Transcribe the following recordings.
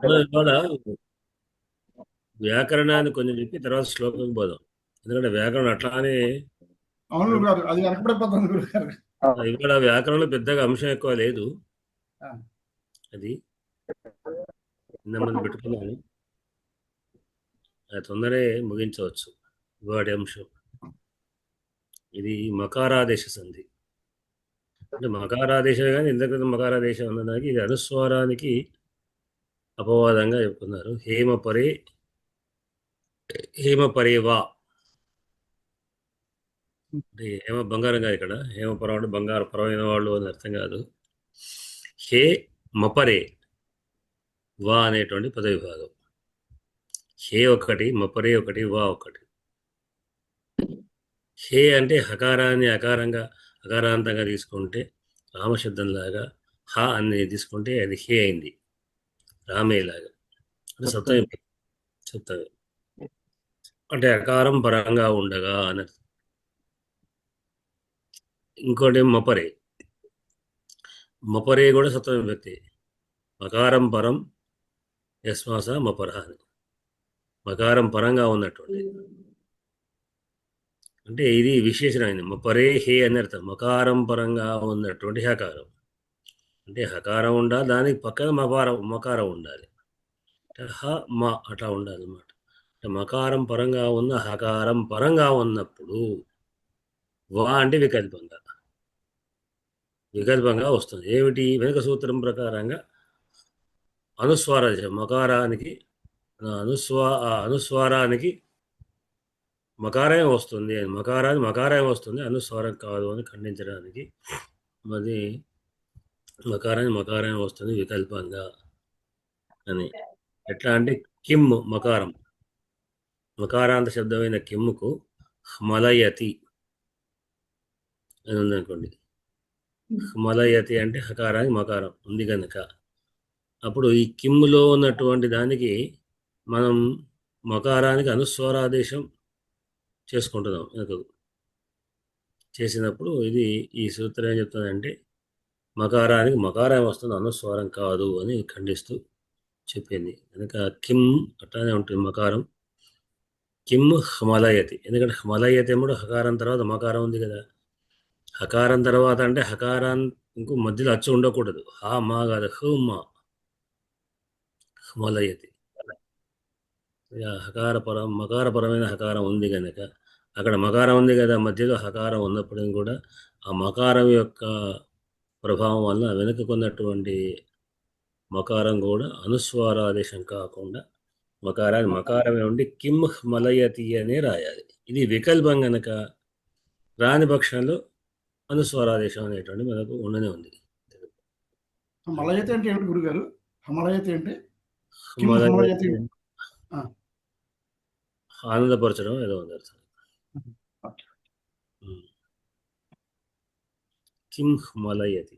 ఇవాళ వ్యాకరణాన్ని కొంచెం చెప్పి తర్వాత శ్లోకం పోదాం. ఎందుకంటే వ్యాకరణం అట్లానే అవును గురుగారు, అది వెనకబడిపోతుంది గురుగారు. ఇవాళ వ్యాకరణంలో పెద్దగా అంశం ఎక్కువ లేదు. అది ఇంతమంది పెట్టుకున్నాను, అది తొందరే ముగించవచ్చు. వాడి అంశం ఇది మకారాదేశ సంధి. అంటే మకారాదేశమే కానీ ఇంతకుముందు మకారాదేశం అన్నదానికి ఇది అనుస్వారానికి అపవాదంగా చెప్తున్నారు. హేమపరేవా అంటే హేమ బంగారం కాదు, ఇక్కడ హేమపరం అంటే బంగారు పరమైన వాళ్ళు అని అర్థం కాదు. హే మపరే వా అనేటువంటి పదవిభాగం. హే ఒకటి, మపరే ఒకటి, వా ఒకటి. హే అంటే హకారాన్ని అకారాంతంగా తీసుకుంటే రామశబ్దంలాగా, హ అని తీసుకుంటే అది హే అయింది, రామేలాగా. అంటే సప్తమి అంటే అకారం పరంగా ఉండగా అని అర్థం. ఇంకోటి మపరే కూడా సప్తమి వ్యక్తి. మకారం పరం యస్మాస మపరహ అని, మకారం పరంగా ఉన్నటువంటి, అంటే ఇది విశేషణమైంది. మపరే హే అని అర్థం. మకారం పరంగా ఉన్నటువంటి హకారం అంటే హకారం ఉండాలి, దానికి పక్కన మకారం ఉండాలి. హ మా అట్లా ఉండాలి అన్నమాట. అంటే మకారం పరంగా ఉన్న హకారం పరంగా ఉన్నప్పుడు వా అంటే వికల్పంగా వస్తుంది. ఏమిటి? వెనుక సూత్రం ప్రకారంగా అనుస్వార మకారానికి అనుస్వారానికి మకారమే వస్తుంది అని, మకారమే వస్తుంది, అనుస్వారం కాదు అని ఖండించడానికి మరి మకారమే వస్తుంది వికల్పంగా అని. ఎట్లా అంటే కిమ్ మకారాంత శబ్దమైన కిమ్ముకు మలయతి అని ఉందనుకోండి. మలయతి అంటే హకారానికి మకారం ఉంది కనుక అప్పుడు ఈ కిమ్ములో ఉన్నటువంటి దానికి మనం మకారానికి అనుస్వారాదేశం చేసుకుంటున్నాం. చేసినప్పుడు ఇది ఈ సూత్రం ఏం చెప్తుందంటే మకారానికి మకారం వస్తుంది, అనుస్వారం కాదు అని ఖండిస్తూ చెప్పింది. కనుక కిమ్ అట్లానే ఉంటుంది మకారం. కిమ్ హమలయతి, ఎందుకంటే హమలయతి కూడా హకారం తర్వాత మకారం ఉంది కదా. హకారం తర్వాత అంటే హకారం ఇంకో మధ్యలో అచ్చు ఉండకూడదు. హా మా కాదు, హుమా హమలయతి. మకారపరమైన హకారం ఉంది కనుక అక్కడ మకారం ఉంది కదా, మధ్యలో హకారం ఉన్నప్పటికీ కూడా ఆ మకారం యొక్క ప్రభావం వల్ల వెనుకకున్నటువంటి మకారం కూడా అనుస్వారాదేశం కాకుండా మకారమే ఉండి కిమ్ మలయతి అనే రాయాలి. ఇది వికల్పం గనక రాని పక్షంలో అనుస్వారాదేశం అనేటువంటి మనకు ఉండనే ఉంది. మలయతి అంటే ఏమిటి గురుగారు? హమలయతి అంటే ఆనందపరచడం ఏదో ఉంది అర్థం. కిం మలయతి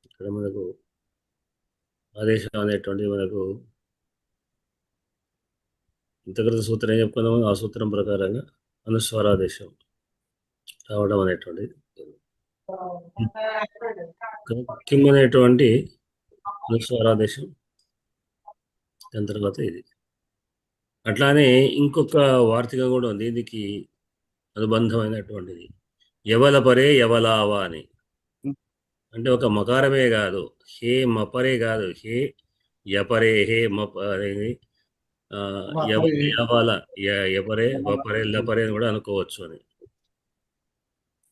ఇక్కడ మనకు ఆదేశం అనేటువంటిది మనకు ఇంతకృత సూత్రం ఏం చెప్పుకున్నామో ఆ సూత్రం ప్రకారంగా అనుస్వారాదేశం రావడం అనేటువంటిది. కిమ్ అనేటువంటి అనుస్వారాదేశం, దాని తర్వాత ఇది. అట్లానే ఇంకొక వార్తికం కూడా ఉంది దీనికి అనుబంధమైనటువంటిది. యవలపరే యవలావా అని. అంటే ఒక మకారమే కాదు, హే మపరే కాదు, హే యపరే, హే మపరే, యవల యపరే వపరే లపరే అని కూడా అనుకోవచ్చు అని.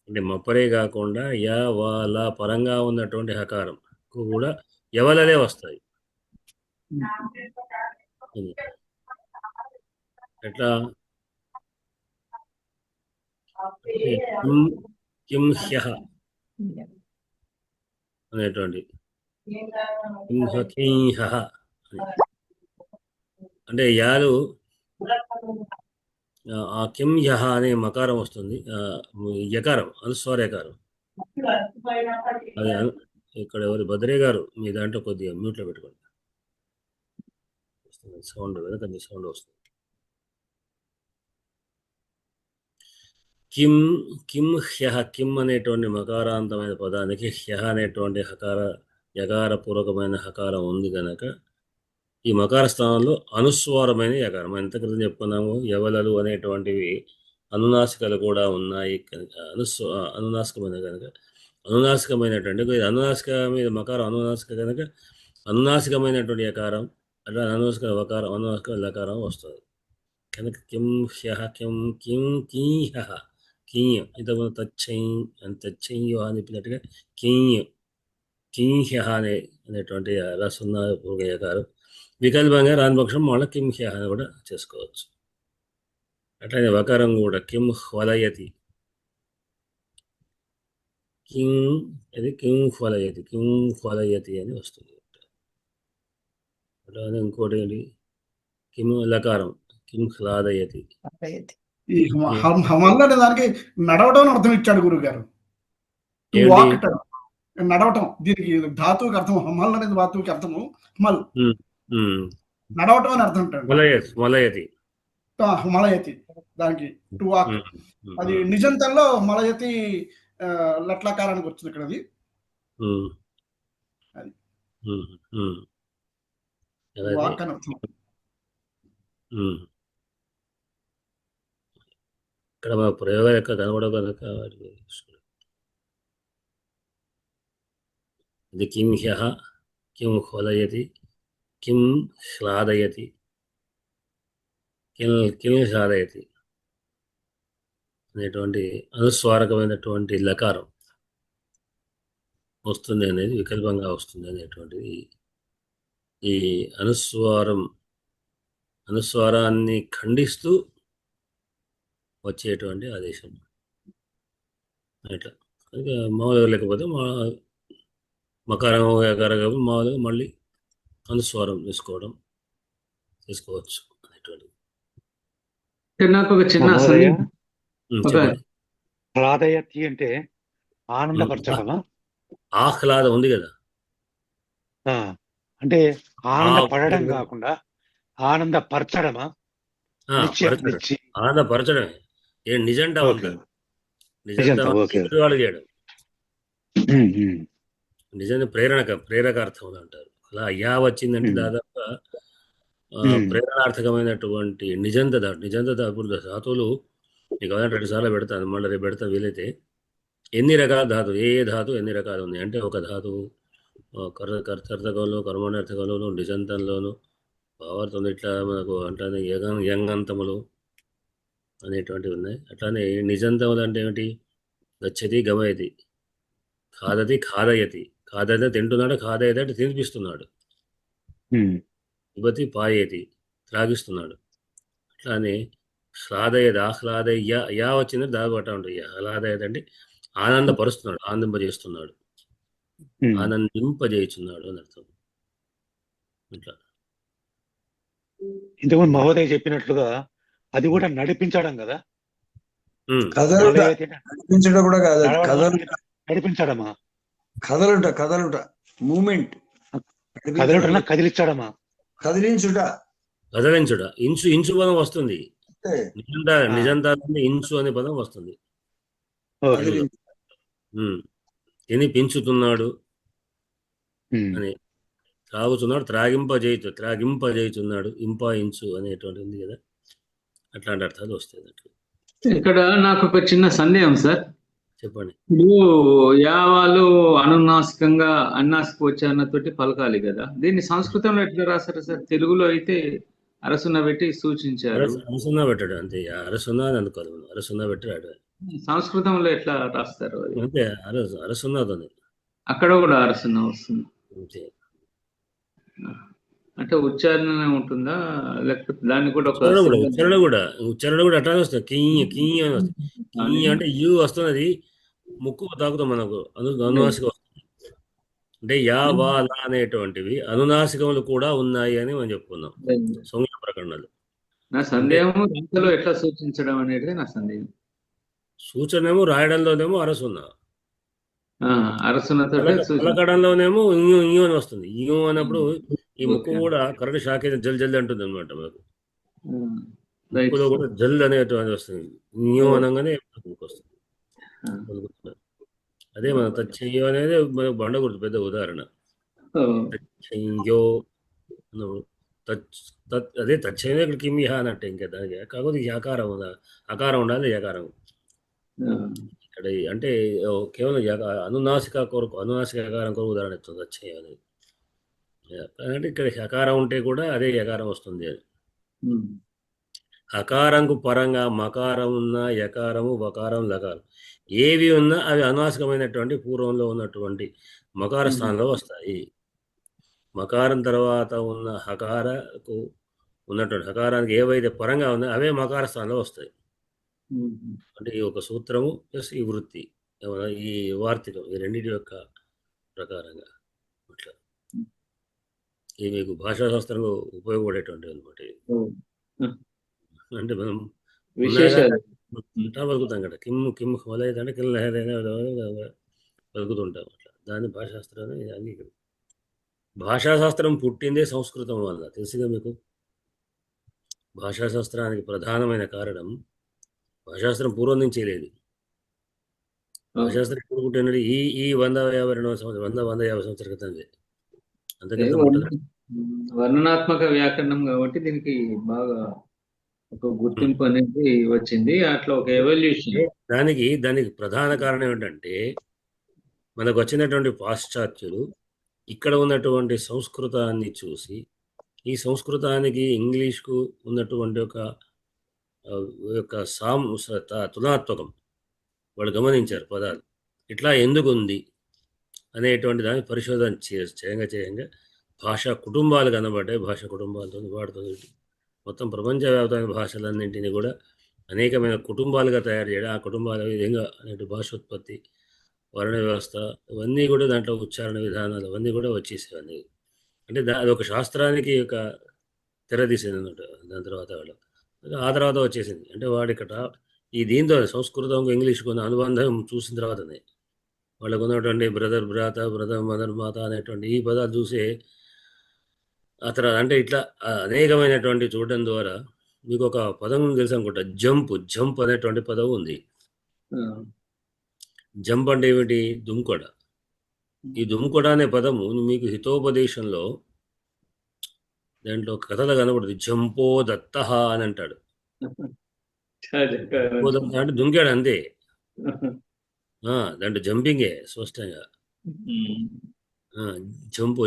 అంటే మపరే కాకుండా యవల పరంగా ఉన్నటువంటి హకారం కూడా యవలనే వస్తాయి. ఎట్లా? కిం హ్యః అనేటువంటి అంటే యాలు ఆ కిం యహ అనే మకారం వస్తుంది, యకారం అనుస్వారకారం. అది ఇక్కడ ఎవరు భద్రే గారు మీ దాంట్లో కొద్దిగా మ్యూట్లో పెట్టుకోండి, సౌండ్ వెనక సౌండ్ వస్తుంది. కిం హ్యః, కిం అనేటువంటి మకారాంతమైన పదానికి హ్యః అనేటువంటి హకార యకారపూర్వకమైన హకారం ఉంది కనుక ఈ మకార స్థానంలో అనుస్వారమైన యకారం మనం ఎంత క్రితం చెప్పుకున్నాము. యవలలు అనేటువంటివి అనునాసికలు కూడా ఉన్నాయి కనుక అనునాసికమైన కనుక అనునాసికమైనటువంటి అనునాసిక మీద మకారం అనునాసిక కనుక అనునాసికమైనటువంటి యకారం అట్లా అనునాసిక వకారం అనునాసిక లకారం వస్తుంది కనుక కిం హ్యహ కిం కిం కీహ కీయ ఇంతకుముందు తచ్చయ్యో అని చెప్పినట్టుగా కీయ కింహ్య అనేటువంటి రసున్న పూర్వయకారం వికల్పంగా రాని పక్షం మళ్ళీ కింహ్య అని కూడా చేసుకోవచ్చు. అట్లానే వకారం కూడా కిం హ్వలయతి కిం అది కిం హ్వలయతి అని వస్తుంది. అట్లానే ఇంకోటి ఏంటి కిం లకారం కిం హ్లాదయతి. ఈ హమల్ అనే దానికి నడవడం అని అర్థం ఇచ్చాడు గురువు గారు. నడవటం దీనికి ధాతువుకి అర్థం. హమల్ అనేది ధాతువుకి అర్థము హమల్ నడవటం అని అర్థం ఉంటాడు. మలయతి దానికి టు వాక్. అది నిజంతంలో మలయతి లట్లకారానికి వచ్చింది ఇక్కడ. అది వాక్ అని అర్థం. ఇక్కడ మన ప్రయోగాలు ఎక్కడ కనబడవు కనుక ఇది కిం హ్యః కిం హ్వలయతి కిం హ్లాదయతి కిం హ్లాదయతి అనేటువంటి అనుస్వారకమైనటువంటి లకారం వస్తుంది అనేది వికల్పంగా వస్తుంది అనేటువంటిది ఈ అనుస్వారాన్ని ఖండిస్తూ వచ్చేటువంటి ఆదేశం. అట్లా మామూలుగా లేకపోతే మకారం యకారం మామూలుగా మళ్ళీ అనుస్వారం తీసుకోవచ్చు అనేటువంటిది. నాకు ఒక చిన్న ఆహ్లాదయతి అంటే ఆనందపరచడమా? ఆహ్లాదం ఉంది కదా, అంటే ఆనందపడడం కాకుండా ఆనందపరచడమా? ఆనందపరచడమే. ఏం నిజంగా ఉంటుంది, నిజంగా చేయడం నిజంగా ప్రేరకార్థం అంటారు. అలా యా వచ్చిందంటే దాదాపుగా ప్రేరణార్థకమైనటువంటి నిజంత ఇప్పుడు ధాతువులు మీకు అవునా 2 సార్లు పెడతాను, మళ్ళీ రేపు పెడతా వీలైతే. ఎన్ని రకాల ధాతువు, ఏ ధాతు ఎన్ని రకాలు ఉంది అంటే ఒక ధాతువు కర్తర్థకంలో కర్మణార్థకంలోను నిజంతంలోను భావార్థంలో ఇట్లా మనకు అంటే యంగంతములు అనేటువంటివి ఉన్నాయి. అట్లానే నిజంతములు అంటే ఏమిటి? గచ్చతి గమయతి, ఖాదతి ఖాదయతి. ఖాదైతే తింటున్నాడు, ఖాదయతి అంటే తినిపిస్తున్నాడు, పిబతి పాయేతి త్రాగిస్తున్నాడు. అట్లానే హ్లాదయది ఆహ్లాదయ్య యా వచ్చిందంటే దాగొట్టా ఉంటుంది. ఆహ్లాదయత అంటే ఆనందపరుస్తున్నాడు, ఆనందింపజేస్తున్నాడు, ఆనందింపజేస్తున్నాడు అని అర్థం. ఇట్లా ఇంతకుముందు మహోదయ చెప్పినట్లుగా అది కూడా నడిపించడం కదా. నడిపించడం కూడా కాదు, నడిపించడమా? కదలుట మూమెంట్. కదలుట కదిలించడమా? కదిలించుట ఇంచు పదం వస్తుంది. నిజంతా ఇంచు అనే పదం వస్తుంది. పెంచుతున్నాడు అని, త్రాగుతున్నాడు, త్రాగింపజేయుతున్నాడు, ఇంచు అనేటువంటి ఉంది కదా, అట్లాంటి అర్థాలు వస్తాయి. ఇక్కడ నాకు ఒక చిన్న సందేహం సార్. చెప్పండి. ఇప్పుడు యావాలు అనునాసికంగా అన్నాసిక ఉచ్చారణతోటి పలకాలి కదా, దీన్ని సంస్కృతంలో ఎట్లా రాశారు సార్? తెలుగులో అయితే అరసున్న పెట్టి సూచించారు. అరసున్న పెట్టాడు అంతే, అరసున్న అని అనుకోవాలి మనం, అరసున్న పెట్టాడు. సంస్కృతంలో ఎట్లా రాస్తారు? అంతే, అరసున్నతోనే అక్కడ కూడా అరసున్న వస్తుంది అంటే ఉచ్చారణ ఉంటుందా, లేకపోతే దాన్ని కూడా ఉచ్చారణ కూడా అట్లానే వస్తుంది. కియ్య అని వస్తుంది. కియ్య అంటే యు వస్తున్నది, ముక్కు తాకుతాం మనకు, అనునాసిక వస్తుంది. అంటే యా వా లా అనేటువంటివి అనునాసికములు కూడా ఉన్నాయి అని మనం చెప్పుకున్నాం సంజ్ఞ ప్రకరణలు. నా సందేహం దాంట్లో ఎట్లా సూచించడం అనేది నా సందేహం. సూచనేమో రాయడంలోనేమో అరసున్న, అరసున్నతోనేమో ఇంయు అని వస్తుంది. ఇంయు అన్నప్పుడు ఈ ముక్కు కూడా కరెక్ట్ షాక్ అయితే జల్ జల్ది అంటుంది అనమాట. మనకు ముక్కులో కూడా జల్ అనేటువంటి వస్తుంది. ఇంయు అనగానే ముక్కు వస్తుంది. అదే మన తచ్చయ్యో అనేది మనకు బండ గుర్తు పెద్ద ఉదాహరణ. తచ్చంయో అన్నప్పుడు అదే తచ్చంయో ఇక్కడ కిమ్ యహ అన్నట్టు ఇంకా దానికి కాకపోతే ఈ అకారం అకారం ఉండాలి యకారం ఇక్కడ అంటే కేవలం అనునాసిక కొరకు అనునాసిక యకారం కొరకు ఉదాహరణ ఇస్తుంది తచ్చంయో అనేది. అంటే ఇక్కడ హకారం ఉంటే కూడా అదే యకారం వస్తుంది అది. హకారంకు పరంగా మకారం ఉన్న యకారము వకారం లకారం ఏవి ఉన్నా అవి అనునాసికమైనటువంటి పూర్వంలో ఉన్నటువంటి మకార స్థానంలో వస్తాయి. మకారం తర్వాత ఉన్న హకారకు ఉన్నటువంటి హకారానికి ఏవైతే పరంగా ఉన్నాయో అవే మకార స్థానంలో వస్తాయి. అంటే ఈ ఒక సూత్రము ప్లస్ ఈ వృత్తి ఈ వార్తికం ఈ రెండింటి యొక్క ప్రకారంగా అట్లా ఇది మీకు భాషాశాస్త్రంలో ఉపయోగపడేటువంటి అనమాట. అంటే మనం పలుకుతాం కదా కిమ్ మొదలైతే కిల్ పలుకుతుంటాం అట్లా. దాన్ని భాషాశాస్త్రాన్ని అంగీకరి. భాషాశాస్త్రం పుట్టిందే సంస్కృతం వల్ల తెలుసుగా మీకు. భాషాశాస్త్రానికి ప్రధానమైన కారణం భాషాశాస్త్రం పూర్వం నుంచి లేదు. భాషాశాస్త్రం ఎప్పుడు పుట్టినది ఈ 152వ సంవత్సరం 150 సంవత్సరాల క్రితం. అంతకంటే వర్ణనాత్మక వ్యాకరణం కాబట్టి దీనికి బాగా ఒక గుర్తింపు అనేది వచ్చింది. అట్లా ఒక ఎవల్యూషన్. దానికి ప్రధాన కారణం ఏంటంటే మనకు వచ్చినటువంటి పాశ్చాత్యులు ఇక్కడ ఉన్నటువంటి సంస్కృతాన్ని చూసి ఈ సంస్కృతానికి ఇంగ్లీష్కు ఉన్నటువంటి ఒక తులనాత్మకం వాళ్ళు గమనించారు. పదాలు ఇట్లా ఎందుకు ఉంది అనేటువంటి దాన్ని పరిశోధన చేయంగా భాషా కుటుంబాలు కనబడ్డాయి. భాషా కుటుంబాలతో వాడుతుంది మొత్తం ప్రపంచవ్యాప్తమైన భాషలన్నింటినీ కూడా అనేకమైన కుటుంబాలుగా తయారు చేయడం, ఆ కుటుంబాల విధంగా అనేటి భాషోత్పత్తి, వర్ణ వ్యవస్థ ఇవన్నీ కూడా దాంట్లో ఉచ్చారణ విధానాలు అవన్నీ కూడా వచ్చేసేవన్నీ. అంటే అది ఒక శాస్త్రానికి ఒక తెరదీసింది అన్నమాట. దాని తర్వాత ఆ తర్వాత వచ్చేసింది. అంటే వాడికట ఈ దీంతో సంస్కృతం ఇంగ్లీష్కు ఉన్న అనుబంధం చూసిన తర్వాతనే వాళ్ళకు ఉన్నటువంటి బ్రదర్ భ్రాత బ్రదర్ మదర్ మాత అనేటువంటి ఈ పదాలు చూసే ఆ తర్వాత అంటే ఇట్లా అనేకమైనటువంటి చూడడం ద్వారా మీకు ఒక పదం తెలుసు అనుకుంటా, జంప్ అనేటువంటి పదం ఉంది. జంప్ అంటే ఏమిటి? దుమ్కొడ. ఈ దుమ్కొడ అనే పదము మీకు హితోపదేశంలో దాంట్లో కథలు కనబడుతుంది. జంపో దత్త అని అంటాడు. అంటే దుంకాడు అంతే. దాంట్లో జంపింగే స్పష్టంగా. జంపు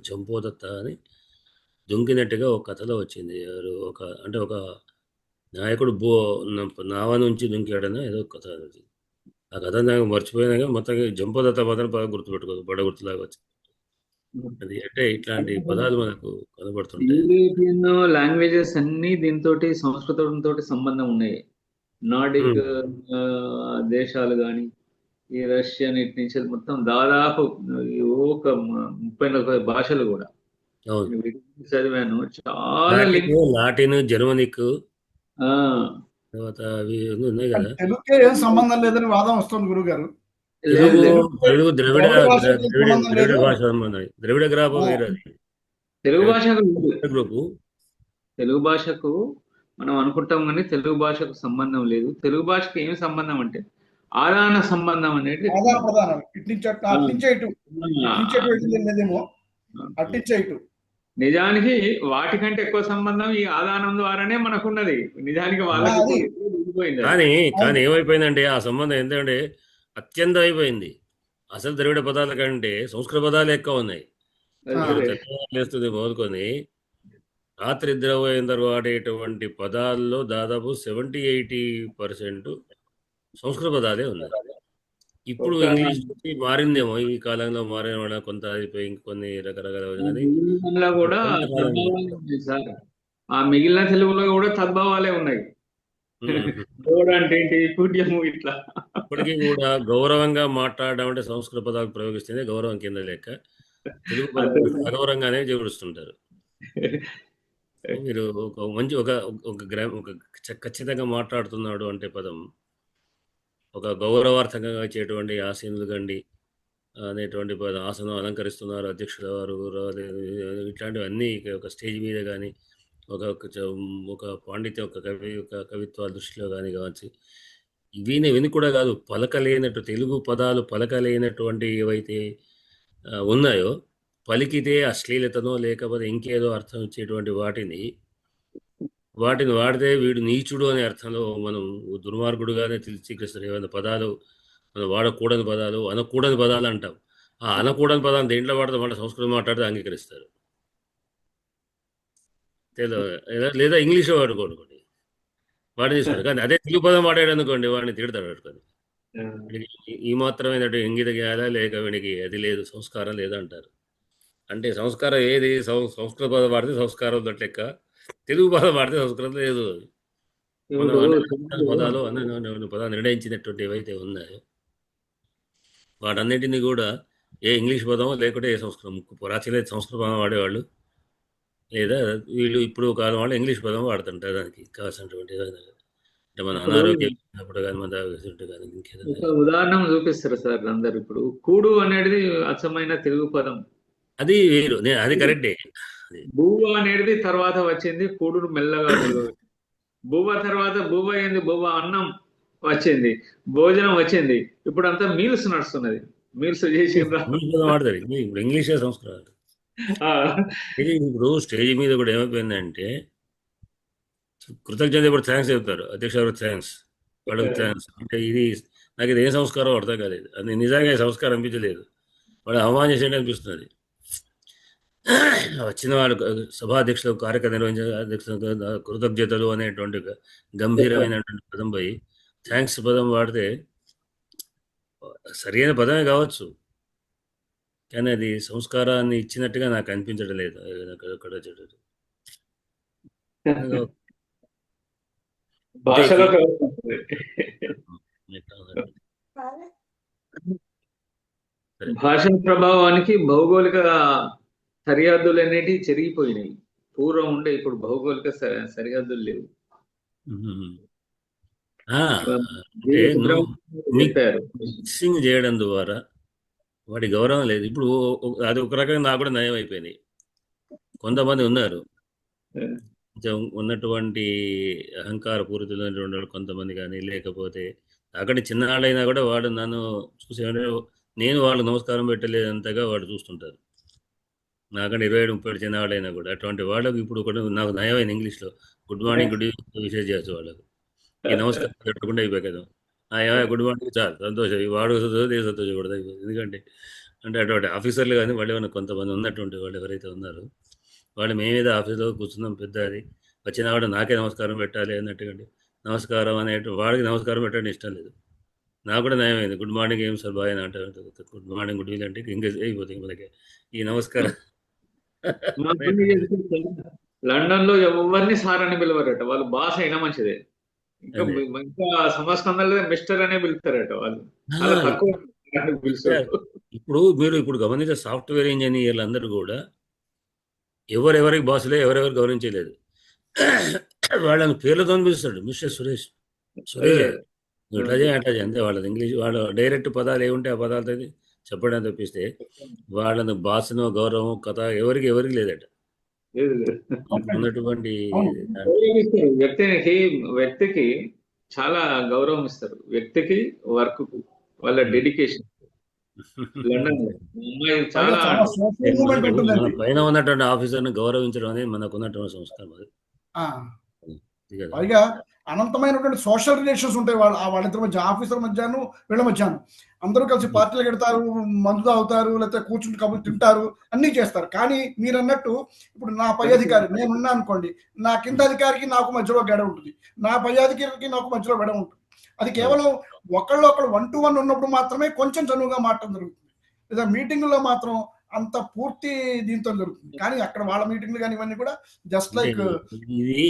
జంపోదత్త అని దుంకినట్టుగా ఒక కథలో వచ్చింది. ఎవరు ఒక నాయకుడు నావ నుంచి దుంకాడని ఏదో కథ. ఆ కథ నాకు మర్చిపోయినాక మొత్తం జంపోదత్త పదాన్ని బాగా గుర్తుపెట్టుకోదు, బడ గుర్తులాగా వచ్చింది. అది అంటే ఇట్లాంటి పదాలు మనకు కనబడుతుంటాయి. లాంగ్వేజెస్ అన్ని దీంతో సంస్కృతంతో సంబంధం ఉన్నాయి. నార్డిక్ దేశాలు కానీ ఈ రష్యన్ ఇటు నుంచి మొత్తం దాదాపు ఒక 30-40 భాషలు కూడా చదివాను. చాలా లాటిన్, జర్మనిక్ తర్వాత అవి ఉన్నాయి కదా. తెలుగుకే ఏం సంబంధం లేదని వాదం వస్తుంది గురువు గారు. తెలుగు ద్రవిడ భాష సంబంధం. ద్రవిడ గ్రాపం వేరే. తెలుగు భాషకు తెలుగు భాషకు మనం అనుకుంటాం కానీ తెలుగు భాషకు సంబంధం లేదు. తెలుగు భాషకు ఏమి సంబంధం అంటే ఆదాన సంబంధం అనేది నిజానికి వాటికంటే ఎక్కువ సంబంధం ఈ ఆదానం ద్వారానే మనకున్నది. నిజానికి వాళ్ళకి కానీ ఏమైపోయిందంటే ఆ సంబంధం ఏంటంటే అత్యంత అయిపోయింది. అసలు ద్రవిడ పదాల కంటే సంస్కృత పదాలు ఎక్కువ ఉన్నాయి. లేస్తుంది మొదలుకొని రాత్రి ద్రవైన తర్వాత వాడేటువంటి పదాల్లో దాదాపు 70-80% సంస్కృత పదాలే ఉన్నాయి. ఇప్పుడు ఇంగ్లీష్ మారిందేమో, ఈ కాలంలో మారిన కొంత అయిపోయి కొన్ని రకరకాల కూడా ఆ మిగిలిన తెలుగులో కూడా తద్భావాలే ఉన్నాయి. అంటే ఇట్లా ఇప్పటికీ కూడా గౌరవంగా మాట్లాడడం అంటే సంస్కృత పదాలు ప్రయోగిస్తేనే గౌరవం కింద లెక్క. తెలుగు పదాలు అగౌరవంగానే జోడిస్తుంటారు. మీరు ఒక మంచి ఒక ఖచ్చితంగా మాట్లాడుతున్నాడు అంటే పదం ఒక గౌరవార్థంగా వచ్చేటువంటి ఆసీనులు గండి అనేటువంటి పదం, ఆసనం అలంకరిస్తున్నారు అధ్యక్షుల వారు, ఇట్లాంటివన్నీ ఒక స్టేజ్ మీద కానీ ఒక పాండిత్యం ఒక కవిత్వాల దృష్టిలో కానీ కావచ్చు. విని కూడా కాదు, పలకలేనట్టు తెలుగు పదాలు పలకలేనటువంటి ఏవైతే ఉన్నాయో పలికితే అశ్లీలతనో లేకపోతే ఇంకేదో అర్థం ఇచ్చేటువంటి వాటిని వాడితే వీడు నీచుడు అనే అర్థంలో మనం దుర్మార్గుడుగానే చిత్రీకరిస్తారు. ఏమైనా పదాలు మనం వాడకూడని పదాలు, అనకూడని పదాలు అంటాం. ఆ అనకూడని పదాలు దేంట్లో వాడితే వాళ్ళ సంస్కృతం మాట్లాడితే అంగీకరిస్తారు. లేదా ఇంగ్లీష్ వాడుకోండి వాడిని తీసుకోండి. కానీ అదే తెలుగు పదం వాడాడు అనుకోండి వాడిని తిడతాడు అనుకోండి. ఈ మాత్రమైన ఇంగిత జ్ఞాన లేక వీడికి అది లేదు, సంస్కారం లేదు అంటారు. అంటే సంస్కారం ఏది? సంస్కృత పదం వాడితే సంస్కారం లెక్క, తెలుగు పదం వాడితే సంస్కృతం లేదు. మనం పదాలు పదాలు నిర్ణయించినటువంటి ఏవైతే ఉన్నాయో వాటన్నిటిని కూడా ఏ ఇంగ్లీష్ పదం లేకుంటే ఏ సంస్కృతం, ప్రాచీన సంస్కృత పదం వాడేవాళ్ళు, లేదా వీళ్ళు ఇప్పుడు కాలం వాళ్ళు ఇంగ్లీష్ పదం వాడుతుంటారు దానికి కావాల్సినటువంటి అంటే మన అనారోగ్యం కానీ మన కానీ ఇంకేదైనా ఉదాహరణ చూపిస్తారు సార్ అందరు. ఇప్పుడు కూడు అనేది అచ్చమైన తెలుగు పదం, అది వేరు, అది కరెక్టే. బువ్వ అనేది తర్వాత వచ్చింది, కూడు మెల్లగా బువ్వ తర్వాత బువ్వ అయింది, బువ్వ అన్నం వచ్చింది, భోజనం వచ్చింది. ఇప్పుడు అంతా మీల్స్ నడుస్తున్నది, మీల్స్ చేసి వాడతారు. ఇప్పుడు ఇంగ్లీషే సంస్కృతం. ఇప్పుడు స్టేజ్ మీద కూడా ఏమైపోయిందంటే కృతజ్ఞత ఇప్పుడు థ్యాంక్స్ చెప్తారు, అధ్యక్ష థ్యాంక్స్, వాళ్ళకి థ్యాంక్స్ అంటే ఇది నాకు ఇది ఏం సంస్కారం అర్థం కాలేదు. అది నిజంగా సంస్కారం అనిపించలేదు, వాడు అవమానం చేసేది అనిపిస్తున్నది. వచ్చిన వాళ్ళు సభాధ్యక్షులు కార్యక్రమం నిర్వహించే అధ్యక్షులు కృతజ్ఞతలు అనేటువంటి గంభీరమైనటువంటి పదం పోయి థ్యాంక్స్ పదం వాడితే సరైన పదమే కావచ్చు, కానీ అది సంస్కారాన్ని ఇచ్చినట్టుగా నాకు అనిపించడం లేదు. భాషల ప్రభావానికి భౌగోళిక సరిహద్దులు అనేటివి చెరిగిపోయినాయి. పూర్వం ఉండే ఇప్పుడు భౌగోళిక సరిహద్దులు లేవు. మిక్సింగ్ చేయడం ద్వారా వాడి గౌరవం లేదు. ఇప్పుడు అది ఒక రకంగా నాకు కూడా నయం అయిపోయింది. కొంతమంది ఉన్నారు ఉన్నటువంటి అహంకార పూరితులైనటువంటి వాళ్ళు కొంతమంది, కానీ లేకపోతే అక్కడ చిన్నవాళ్ళైనా కూడా వాడు నన్ను చూసే నేను వాళ్ళు నమస్కారం పెట్టలేదంతగా వాడు చూస్తుంటారు. నాకంటే 27-30 చిన్నవాళ్ళైనా కూడా అటువంటి వాళ్ళకు ఇప్పుడు కూడా నాకు నయమైన ఇంగ్లీష్లో గుడ్ మార్నింగ్ గుడ్ ఈవినింగ్ విషయం చేయొచ్చు. వాళ్ళకు ఈ నమస్కారం పెట్టకుండా అయిపోయి కదా, గుడ్ మార్నింగ్ చాలు సంతోషం, వాడు సంతోషపడదు. ఎందుకంటే అంటే అటువంటి ఆఫీసర్లు కానీ వాళ్ళు ఏమైనా కొంతమంది ఉన్నటువంటి వాళ్ళు ఎవరైతే ఉన్నారో వాళ్ళు మేమేదో ఆఫీస్లో కూర్చున్నాం పెద్ద అది వచ్చినవాడు నాకే నమస్కారం పెట్టాలి అన్నట్టుగా నమస్కారం వాడికి నమస్కారం పెట్టడం ఇష్టం లేదు. నాకు కూడా నయమైంది. గుడ్ మార్నింగ్ ఏం సార్ బాగా అంటే గుడ్ మార్నింగ్ గుడ్ ఈవినింగ్ అంటే ఇంకా అయిపోతుంది మనకి ఈ నమస్కారం. లండన్ లో ఎవరిని సార్ అని పిలవరట వాళ్ళు, భాష అయినా మంచిదే. ఇంకా సంస్కృతంలో మిస్టర్ అనే పిలుస్తారట వాళ్ళు. ఇప్పుడు గమనించే సాఫ్ట్వేర్ ఇంజనీర్లు అందరూ కూడా ఎవరెవరికి బాసులే, ఎవరెవరు గౌరవించలేదు. వాళ్ళని పేర్లతో పిలుస్తాడు, మిస్టర్ సురేష్ ఇట్లా చేయ అంతే. వాళ్ళది ఇంగ్లీష్, వాళ్ళ డైరెక్ట్ పదాలు ఏముంటే ఆ పదాలతో చెప్పడం తప్పిస్తే వాళ్ళని భాషను గౌరవం కథ ఎవరికి లేదట. ఉన్నటువంటి వ్యక్తికి చాలా గౌరవం ఇస్తారు, వ్యక్తికి వర్క్ వాళ్ళ డెడికేషన్. పైన ఉన్నటువంటి ఆఫీసర్ని గౌరవించడం అనేది మనకు ఉన్నటువంటి సంస్కారం. అది పైగా అనంతమైనటువంటి సోషల్ రిలేషన్స్ ఉంటాయి వాళ్ళిద్దరి మధ్య, ఆఫీసర్ మధ్యను వీళ్ళ మధ్యను. అందరూ కలిసి పార్టీలు పెడతారు, మందు తాగుతారు, లేకపోతే కూర్చుంటే కబుర్లు తింటారు, అన్నీ చేస్తారు. కానీ మీరు అన్నట్టు ఇప్పుడు నా పై అధికారి నేనున్నా అనుకోండి, నా కింద అధికారికి నాకు మధ్యలో గడ ఉంటుంది, నా పై అధికారికి నాకు మధ్యలో గడ ఉంటుంది. అది కేవలం ఒకళ్ళు 1-to-1 ఉన్నప్పుడు మాత్రమే కొంచెం చనువుగా మాట్లాడడం జరుగుతుంది, లేదా మీటింగుల్లో మాత్రం అంత పూర్తి దీంతో జరుగుతుంది. కానీ అక్కడ వాళ్ళ మీటింగ్లు కానీ ఇవన్నీ కూడా జస్ట్ లైక్ ఇది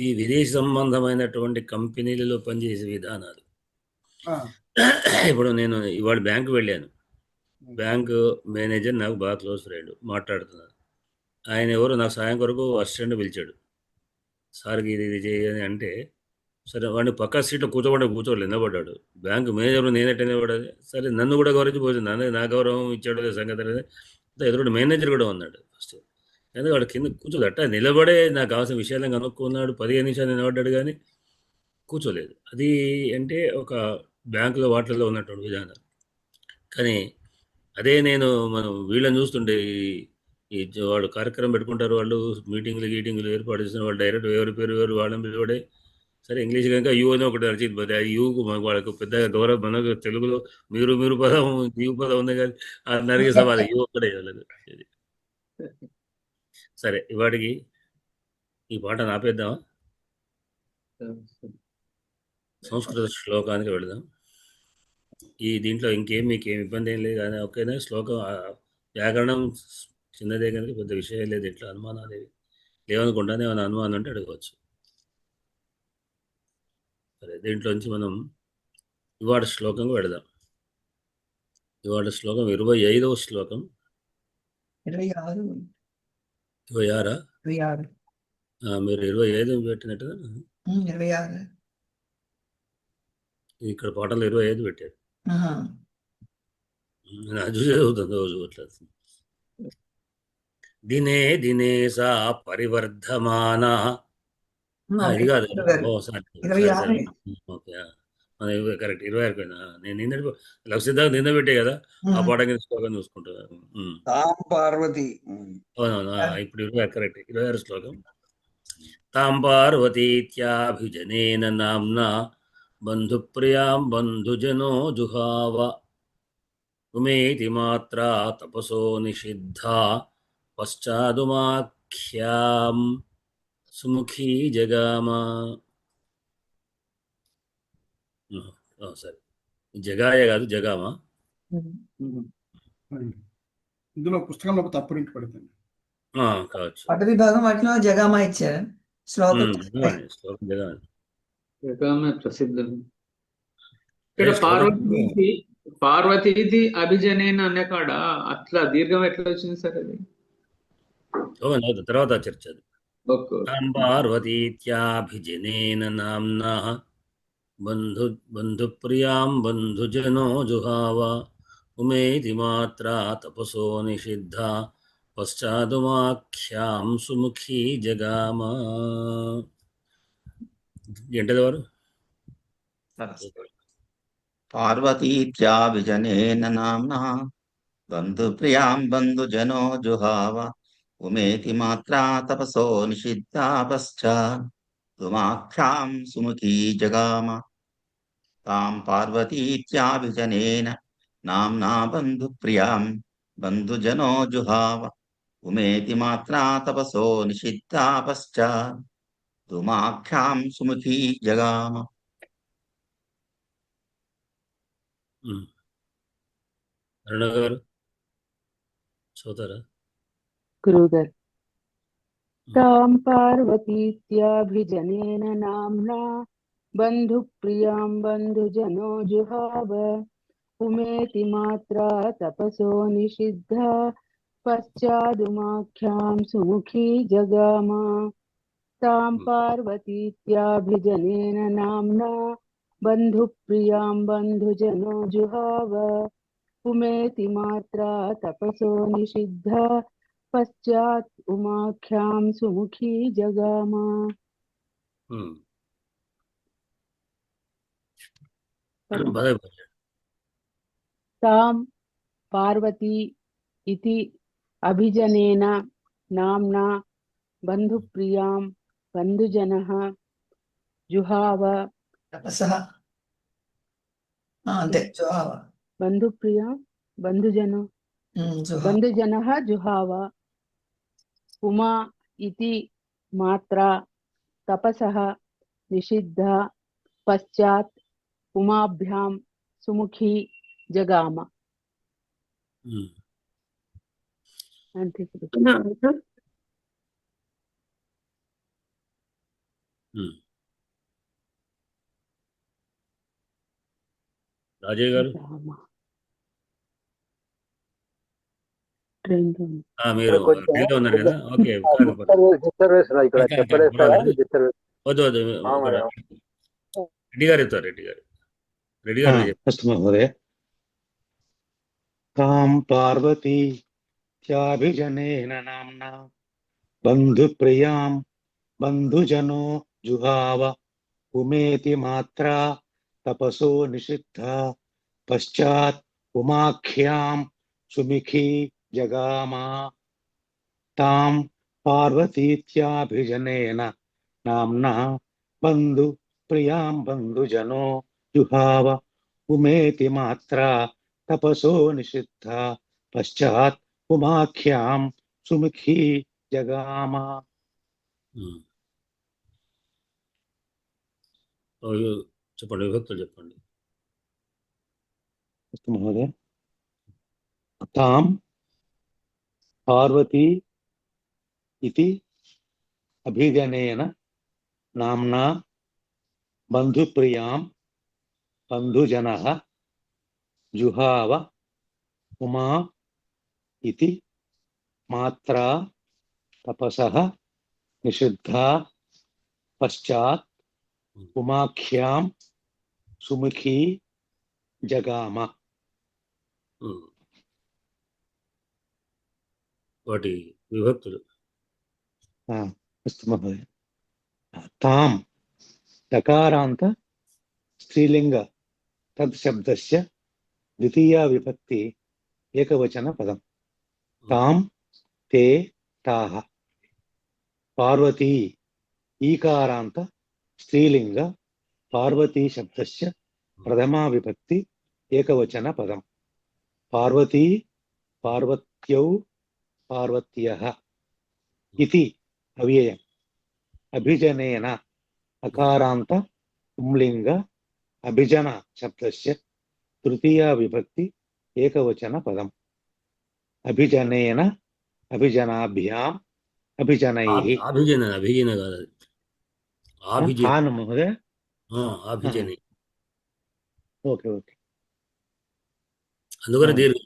ఈ విదేశీ సంబంధమైనటువంటి కంపెనీలలో పనిచేసే విధానాలు. ఇప్పుడు నేను ఇవాళ బ్యాంకు వెళ్ళాను, బ్యాంకు మేనేజర్ నాకు బాగా క్లోజ్ ఫ్రెండ్, మాట్లాడుతున్నాను. ఆయన ఎవరు నాకు సాయం కొరకు అసిస్టెంట్ పిలిచాడు, సార్కి ఇది చేయని అంటే సరే వాడిని పక్క సీట్లో కూర్చోలేదు, నిలబడ్డాడు. బ్యాంకు మేనేజర్ నేనట్టే నిలబడేది. సరే నన్ను కూడా గౌరవించిపోతుంది, నా గౌరవం ఇచ్చాడు సంగతి అనేది. ఎదురు మేనేజర్ కూడా ఉన్నాడు ఫస్ట్, ఎందుకంటే వాడు కింద కూర్చోదట, నిలబడే నాకు కావాల్సిన విషయాలను కనుక్కున్నాడు. 15 నిమిషాలు నిలబడ్డాడు కానీ కూర్చోలేదు. అది అంటే ఒక బ్యాంకులో వాటిల్లో ఉన్నటువంటి విధానం. కానీ అదే మనం వీళ్ళని చూస్తుంటే వాళ్ళు కార్యక్రమం పెట్టుకుంటారు, వాళ్ళు గీటింగ్లు ఏర్పాటు చేసిన వాళ్ళు డైరెక్ట్ ఎవరి పేరు వాళ్ళని పిలువడే. సరే ఇంగ్లీష్ కనుక యూ అని ఒకటి నడిచింది, ఆ యూకు వాళ్ళకు పెద్ద గౌరవం. మనకు తెలుగులో మీరు పదం యూ పదం ఉంది కానీ నరిగే సవాల్ యూ ఒక్కడే వాళ్ళది. సరే ఇవాటికి ఈ పాట ఆపేద్దామా? సంస్కృత శ్లోకానికి వెళదాం. దీంట్లో మీకేం ఇబ్బంది ఏం లేదు కానీ ఓకేనా? శ్లోకం వ్యాకరణం చిన్నదే కనుక పెద్ద విషయం లేదు, ఇట్లా అనుమానాలు లేవనుకుంటానే ఏమైనా అనుమానం అంటే అడగవచ్చు. సరే దీంట్లోంచి మనం ఇవాళ శ్లోకంగా వెళదాం. ఇవాళ శ్లోకం 25వ శ్లోకం. 26. 26 26. మీరు 25 పెట్టినట్టుగా 26. ఇక్కడ పాటలు 25 పెట్టారు. ఆహా. నేను అది చదువుతాను రోజు అట్లా. దినే దినే సా పరివర్ధమానా. ఇది కాదు, ఓకే కరెక్ట్ 26 అయిపోయినా. నేను లక్షిద్దాం నిన్న పెట్టే కదా, ఆ పాట కింద శ్లోకం చూసుకుంటాను. తాం పార్వతి. అవునవును, ఇప్పుడు 26 కరెక్ట్. 26 శ్లోకం. తాం పార్వతీత్యాభిజనేన నామ్నా బంధుప్రియాం బంధుజనో జుహావ ఉమేతి మాత్రా తపసో నిషిద్ధా పశ్చాదుమాఖ్యాం సుముఖీ జగామా. సరే జగాయ కాదు జగామా. ఇందులో పుస్తకంలో తప్పు పడుతుంది కావచ్చు. పట విభాగం వాటిలో జగామా ఇచ్చారు. శ్లోకం జగామే ప్రసిద్ధం. ఇక్కడ పార్వతీది అభిజనేన అనే కాడ అట్లా దీర్ఘం ఎట్లా వచ్చింది సార్ అది? తర్వాత చర్చ. పార్వతీత్యాభిజనేన నామ్నా బంధుప్రియాం బంధుజనో జుహావ ఉమేతి మాత్రా తపసో నిషిద్ధా పశ్చాదుమాఖ్యాం సుముఖీ జగామా. ఎంటదవారు పార్వతీత్యాభిజనేన నామ్నా బంధుప్రియాం బంధుజనో జుహావ ఉమేతి మాత్రా తపసో నిషిద్ధా పశ్చాదుమాఖ్యాం సుముఖీ జగామ. తాం పార్వతీత్యాభిజనేన నామ్నా బంధుప్రియాం బంధుజనో జుహావ ఉమేతి మాత్రా తపసో నిషిద్ధా పశ్చాదుమాఖ్యాం సుముఖీ జగామ. అరుణ గారు చదువుతారా? గురుగారు. తాం పార్వతీత్యాభిజనేన నామ్నా బంధుప్రియాం బంధుజనో జుహావ ఉమేతి మాత్రా తపసో నిషిద్ధా పశ్చాదుమాఖ్యాం సుముఖీ జగామ. తాం పార్వతీత్యాభిజనేన నామ్నా బంధుప్రియాం బంధుజనో జుహావ ఉమేతి మాత్రా తపసో నిషిద్ధా పశ్చాత్ ఉమాఖ్యాం సుముఖీ జగామ. తాం పార్వతీ ఇతి అభిజనేన నామ్నా బంధుప్రియాం బంధుజనః జుహావ. తపసః అంతే జుహావ. బంధుప్రియాం బంధుజనః జుహావ ఉమా ఇతి మాత్రా తపసః నిషిద్ధా పశ్చాత్ ఉమాభ్యాం సుముఖీ జగామ. అంతే. రాజయ్య గారు మీరు రెడీగా ఉన్నారు కదా? ఓకే వద్దు రెడ్డి గారు చెప్తారు. రెడ్డి గారు మహోదయ. తాం పార్వతీత్యాభిజనేన నామ్నా బంధుప్రియాం బంధుజనో జుహావ ఉమేతి మాత్రా తపసో నిషిద్ధా పశ్చాత్ ఉమాఖ్యాం సుముఖీ జగామ. తాం పార్వతీత్యాభిజనేన నామ్నా బంధు ప్రియాం బంధుజనో జుహావ ఉమేతి మాత్రా తపసో నిషిద్ధ పశ్చాత్ ఉమాఖ్యాం సుముఖీ జగామ. చెప్పండి, విభక్తులు చెప్పండి. అస్తు మహోదయ. తాం పార్వతీ ఇతి అభిజనేన నామ్నా బంధుప్రియాం బంధుజనః జుహావ ఉమా ఇతి మాత్రా తపసః నిషిద్ధా పశ్చాత్ ఉమాఖ్యాం సుముఖీ జగామ. వాటి విభక్తులు. అస్తు మహోదయ. తాం దకారాంత స్త్రీలింగ తద్శబ్దస్య ద్వితీయా విభక్తి ఏకవచన పదం. తాం తే తాః. పార్వతీ ఈకారాంత స్త్రీలింగ పార్వతీ శబ్దస్య ప్రథమా విభక్తి ఏకవచన పదం. పార్వతీ పార్వత్యౌ పార్వత్యః ఇతి అవ్యయం. అభిజనేన అకారాంత పుంలింగ అభిజన శబ్దస్య తృతీయా విభక్తి ఏకవచన పదం. అభిజనేన అభిజనాభ్యాం అభిజనైః. అభిజన అభిజన కాదు, ఆన మహోదయ. అభిజనే. Okay okay. అందుకని దీర్ఘ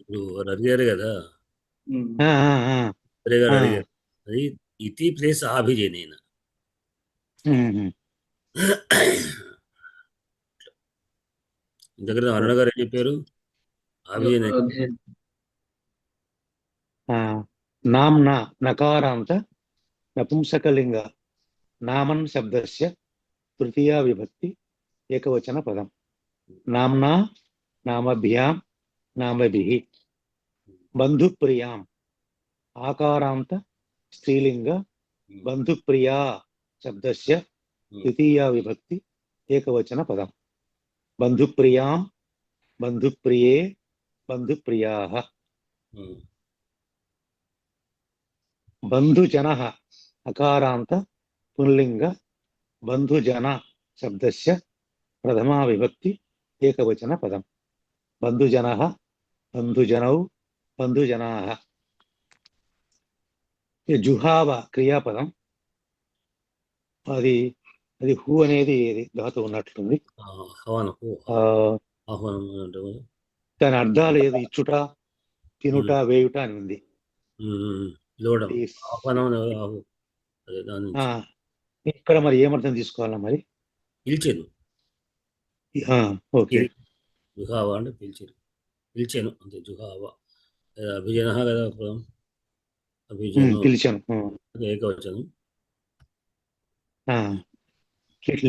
అడిగారు కదా, అడిగారు. అది ఇతి ప్లేస్ అభిజనేన. దగ్గర అరుణ గారు ఏం చెప్పారు? అభిజన నామ్నా నకారాంత నపుంసకలింగ నామన్ శబ్దస్య తృతీయా విభక్తి ఏకవచన పదం. నామ్నా నామభ్యాం నామభిః. బంధుప్రియాం ఆకారాంత స్త్రీలింగ బంధుప్రియా శబ్దస్య ద్వితీయా విభక్తి ఏకవచన పదం. బంధుప్రియాం బంధుప్రియే బంధుప్రియాః. బంధుజనః అకారాంత పుంలింగ బంధుజన శబ్దస్య ప్రథమా విభక్తి ఏకవచన పదం. బంధుజనః బంధుజనౌ బంధుజనాః. జుహావ క్రియాపదం. అది అది హూ అనేది ధాతు ఉన్నట్లుంది. దాని అర్థాలు ఏది? ఇచ్చుట, తినుట, వేయుట అని ఉంది. ఇక్కడ మరి ఏమర్థం తీసుకోవాలా మరి? పిలిచాను. ఓకే. జుహావా అంటే పిలిచాను, పిలిచాను అంతే. జుహావా అభిజన కదా పదం. అభిజన పిలిచాను ఏకవచనం.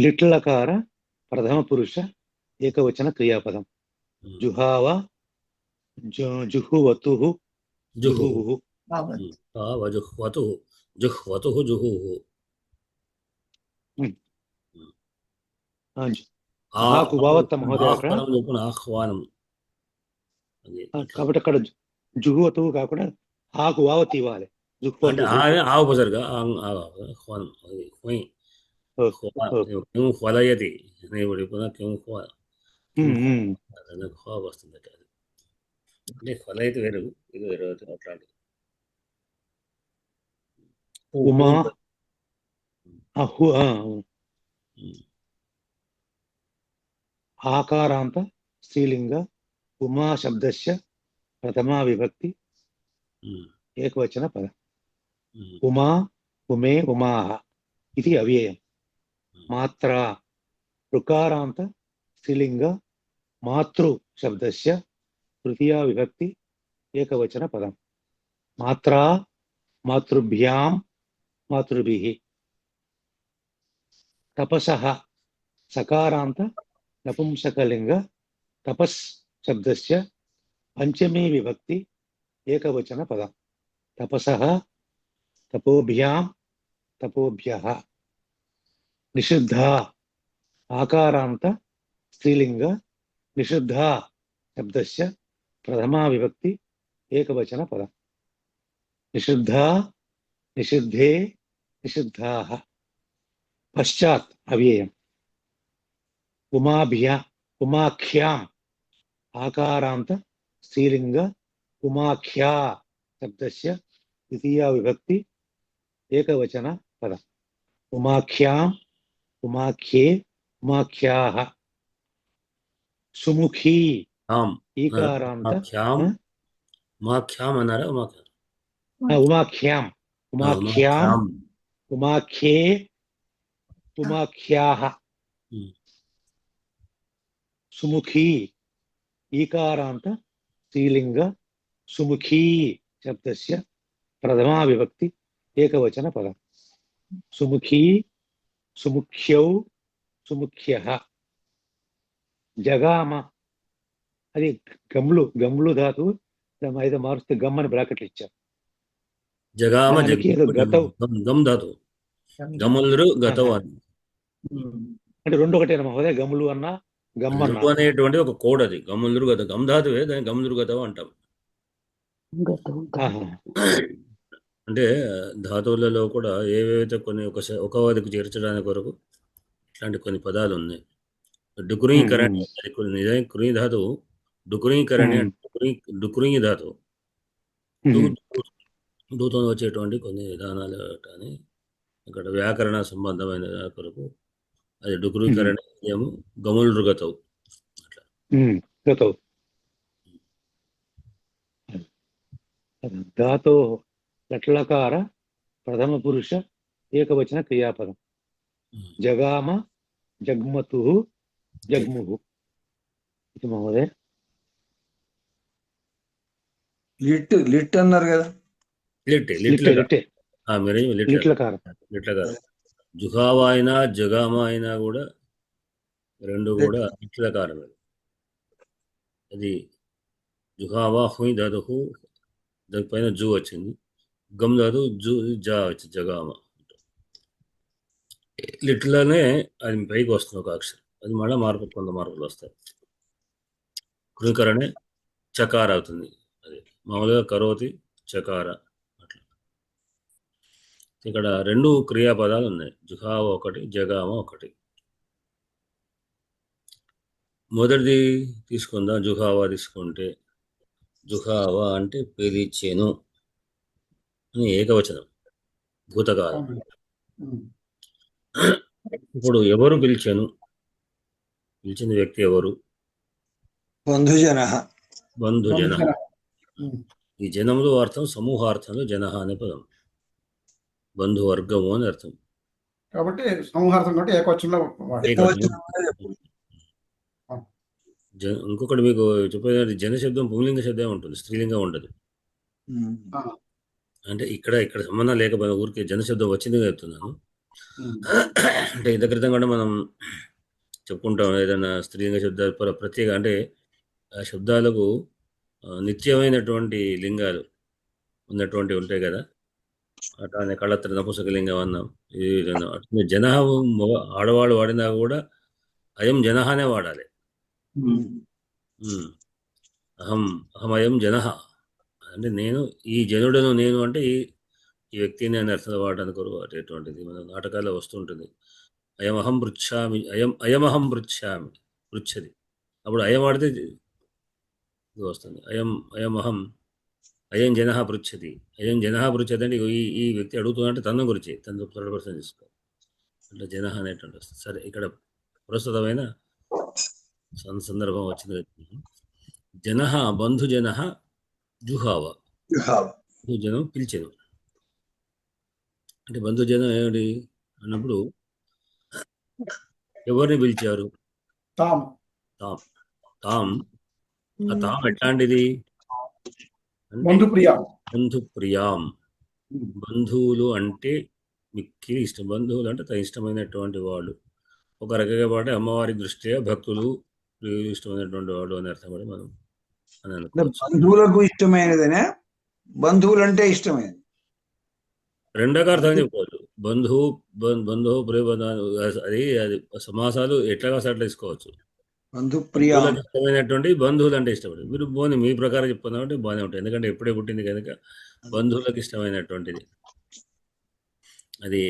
లిట్లకార ప్రథమ పురుష ఏకవచన క్రియాపదం. జుహావ జుహువతు జుహుః. జుహ్వతు జుహుః. ఆహ్వానం. కాబట్టి అక్కడ జుహువతు కాకుండా ఆకు వావత్ ఇవ్వాలి. ఆవుపసరిగా వలయది వస్తుంది. అంటే వలయది వేరు, ఇది వేరు అట్లాంటి. ఉమా ఆకారాంత స్త్రీలింగ ఉమా శబ్దస్య ప్రథమా విభక్తి ఏకవచన పదం. ఉమా ఉమే ఉమాః ఇది అవ్యయం. మాత్రా రుకారాంత స్త్రీలింగ మాతృ శబ్దస్య తృతీయా విభక్తి ఏకవచన పదం. మాత్రా మాతృభ్యాం మాతృభిః. తపసః సకారాంత నపుంసకలింగ తపస్ శబ్దస్య పంచమీ విభక్తి ఏకవచన పదం. తపసః తపోభ్యాం తపోభ్యః. నిషిద్ధ ఆకారాంత స్త్రీలింగ నిషిద్ధ శబ్దస్య ప్రథమా విభక్తి ఏకవచన పదం. నిషిద్ధ నిషిద్ధే నిషిద్ధాః. పశ్చాత్ అవ్యయం. ఉమాఖ్యాం ఆకారాంత స్త్రీలింగ ఉమాఖ్యా శబ్దస్య ద్వితీయా విభక్తి ఏకవచన పదం. ఉమాఖ్యాం ఉమాఖ్యే ఉమాఖ్యాః. సుముఖీ ఈకారాంత ఉమాఖ్యాం అన్నారా? ఉమాఖ్యాం ఉమాఖ్యాం ఉమాఖ్యే ఉమాఖ్యాః. సుముఖీ ఈకారాంత స్త్రీలింగ సుముఖీ శబ్దస్య ప్రథమా విభక్తి ఏకవచన పదం. సుముఖీ సుముఖ్యౌ సుముఖ్యః. జగామ అది గమ్లు ధాతువు. అయితే మారుస్తే గమ్ అని బ్రాకెట్లు ఇచ్చారు. జగామ గతౌ గమ్ ధాతువు. గమలురు గతవు అని అంటే రెండు ఒకటేనా మహోదయ? గమ్ములు అన్నా గమ్మన్నా అనేటువంటి ఒక కోడ్ అది. గమ్ములురు గత గమ్ ధాతువే, దాన్ని గమ్ములురు గతవు అంటాం. అంటే ధాతువులలో కూడా ఏవైతే కొన్ని ఒక వాదికి చేర్చడానికి కొరకు ఇట్లాంటి కొన్ని పదాలు ఉన్నాయి. డుకురీకరణి నిజానికి కురీ ధాతువు డుకురీకరణి అంటే డుకురీ ధాతువు. డూతో వచ్చేటువంటి కొన్ని విధానాలు అని ఇక్కడ వ్యాకరణ సంబంధమైన కొరకు అది డుకురీకరణి ఏమో గములు గతవు అట్లా గతవు. ధాతో లట్లకార ప్రథమ పురుష ఏకవచన క్రియాపదం. జగామ జగ్మతు జగ్ముహు. ఇది మహోదయ లిట్ అన్నారు కదా. లిట్లకారం. జుహావా అయినా జగామ అయినా కూడా రెండు కూడా లిట్లకారమే. అది జుహావా హుయ్ దాదుహు, దానిపైన జూ వచ్చింది. గమ్ దాదు జూ జా వచ్చింది జగామ. లిట్లనే అది పైకి వస్తుంది ఒక అక్షరం. అది మళ్ళీ కొంత మార్పులు వస్తాయి. కృకరణే చకార అవుతుంది. అది మామూలుగా కరోతి చకార అట్లా. ఇక్కడ రెండు క్రియాపదాలు ఉన్నాయి. జుహావ ఒకటి, జగామ ఒకటి. మొదటిది తీసుకుందాం. జుహావా తీసుకుంటే జుహావా అంటే పిలిచెను అని ఏకవచనం, భూతకాలం. ఇప్పుడు ఎవరు పిలిచెను? పిలిచిన వ్యక్తి ఎవరు? బంధుజన. బంధుజన. ఈ జనంలో అర్థం సమూహార్థంలో జన అనే పదం. బంధువర్గము అని అర్థం. కాబట్టి సమూహార్థం కాబట్టి ఏకవచనంలో ఇంకొకటి మీకు చెప్పేది, జన శబ్దం పుంలింగ శబ్దం ఉంటుంది, స్త్రీలింగం ఉండదు. అంటే ఇక్కడ సంబంధం లేకపోయినా ఊరికే జన శబ్దం వచ్చింది చెప్తున్నాను. అంటే ఇంత క్రితం కూడా మనం చెప్పుకుంటాం ఏదైనా స్త్రీలింగ శబ్దాలు ప్రత్యేక, అంటే ఆ శబ్దాలకు నిత్యమైనటువంటి లింగాలు ఉన్నటువంటి ఉంటాయి కదా. అట్లానే కళత్ర నపుంసక లింగం అన్నాం. ఇది జన ఆడవాళ్ళు వాడినా కూడా అయం జన అనే వాడాలి. అహమయం జన అంటే నేను, ఈ జనుడను నేను అంటే ఈ వ్యక్తిని అని అర్థం వాడడానికి అటువంటిది మన నాటకాల్లో వస్తుంటుంది. అయమహం పృచ్ఛామి, అయమహం పృచ్ఛామి, పృచ్ఛది. అప్పుడు అయం వాడితే ఇది వస్తుంది. అయమహం, అయం జన పృచ్ఛది, అయం జన పృచ్ఛది అంటే ఈ వ్యక్తి అడుగుతుందంటే తన గురించి, తనతో ప్రదర్శన చేసుకో అంటే జన అనేటువంటి వస్తుంది. సరే, ఇక్కడ ప్రస్తుతమైన సందర్భం వచ్చింది. జన బంధుజన జుహావ, బంధుజనం పిలిచెను. అంటే బంధుజనం ఏమిటి అన్నప్పుడు ఎవరిని పిలిచారు? తాం. ఆ తాం ఎట్లాంటిది? బంధుప్రియాం. బంధువులు అంటే మిక్కిలి ఇష్టం. బంధువులు అంటే తన ఇష్టమైనటువంటి వాళ్ళు. ఒక రకంగా పాటే అమ్మవారి దృష్ట్యా భక్తులు ఇష్టమైనటువంటి వాడు అని అర్థం కూడా మనం అని అనుకోవచ్చు. బంధువులకు ఇష్టమైనదనే బంధువులు అంటే ఇష్టమైనది. రెండో అర్థం చెప్పుకోవచ్చు. బంధువు బంధువు ప్రియ అది సమాసాలు ఎట్లాగా అట్లా తీసుకోవచ్చు. బంధు ప్రియ బంధువులకు ఇష్టమైనటువంటి బంధువులు అంటే ఇష్టపడి మీరు పోనీ మీ ప్రకారం చెప్పుకుందామంటే బాగానే ఉంటుంది. ఎందుకంటే ఎప్పుడే పుట్టింది కనుక బంధువులకు ఇష్టమైనటువంటిది. అది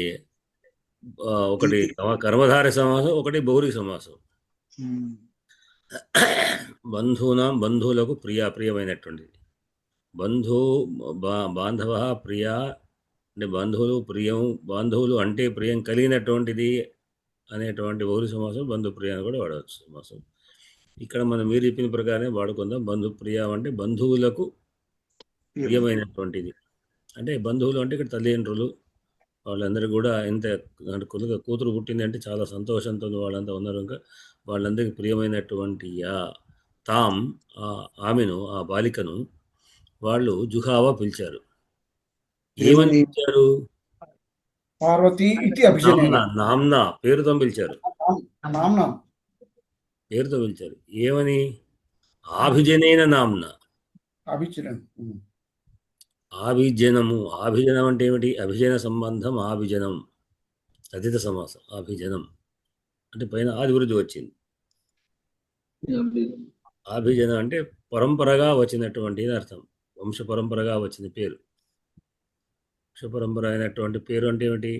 ఒకటి కర్మధార సమాసం, ఒకటి బహుళీ సమాసం. బంధువులకు ప్రియమైనటువంటిది. బాంధవ ప్రియ అంటే బంధువులు అంటే ప్రియం కలిగినటువంటిది అనేటువంటి బహుళీ సమాసం బంధుప్రియ అని కూడా వాడవచ్చు సమాసం. ఇక్కడ మనం మీరు చెప్పిన ప్రకారమే వాడుకుందాం. బంధుప్రియ అంటే బంధువులకు ప్రియమైనటువంటిది. అంటే బంధువులు అంటే ఇక్కడ తల్లిదండ్రులు వాళ్ళందరూ కూడా ఎంత కూతురు పుట్టింది అంటే చాలా సంతోషంతో వాళ్ళంతా ఉన్నారు. ఇంకా వాళ్ళందరికీ ప్రియమైనటువంటి ఆమెను, ఆ బాలికను వాళ్ళు జుహావా పిలిచారు. ఏమని పిలిచారు? పార్వతి ఇది అభిజనేన. నామ్నా పేరుతో పిలిచారు. నామ్నా పేరుతో పిలిచారు. ఏమని? ఆభిజనేన నామ్న. ఆభిజనము. ఆభిజనం అంటే ఏమిటి? అభిజన సంబంధం. ఆభిజనం తదిత సమాసం. ఆభిజనం అంటే పైన ఆది గురించి వచ్చింది. ఆభిజనం అంటే పరంపరగా వచ్చినటువంటి అర్థం. వంశ పరంపరగా వచ్చిన పేరు. వంశ పరంపర అయినటువంటి పేరు అంటే ఏమిటి?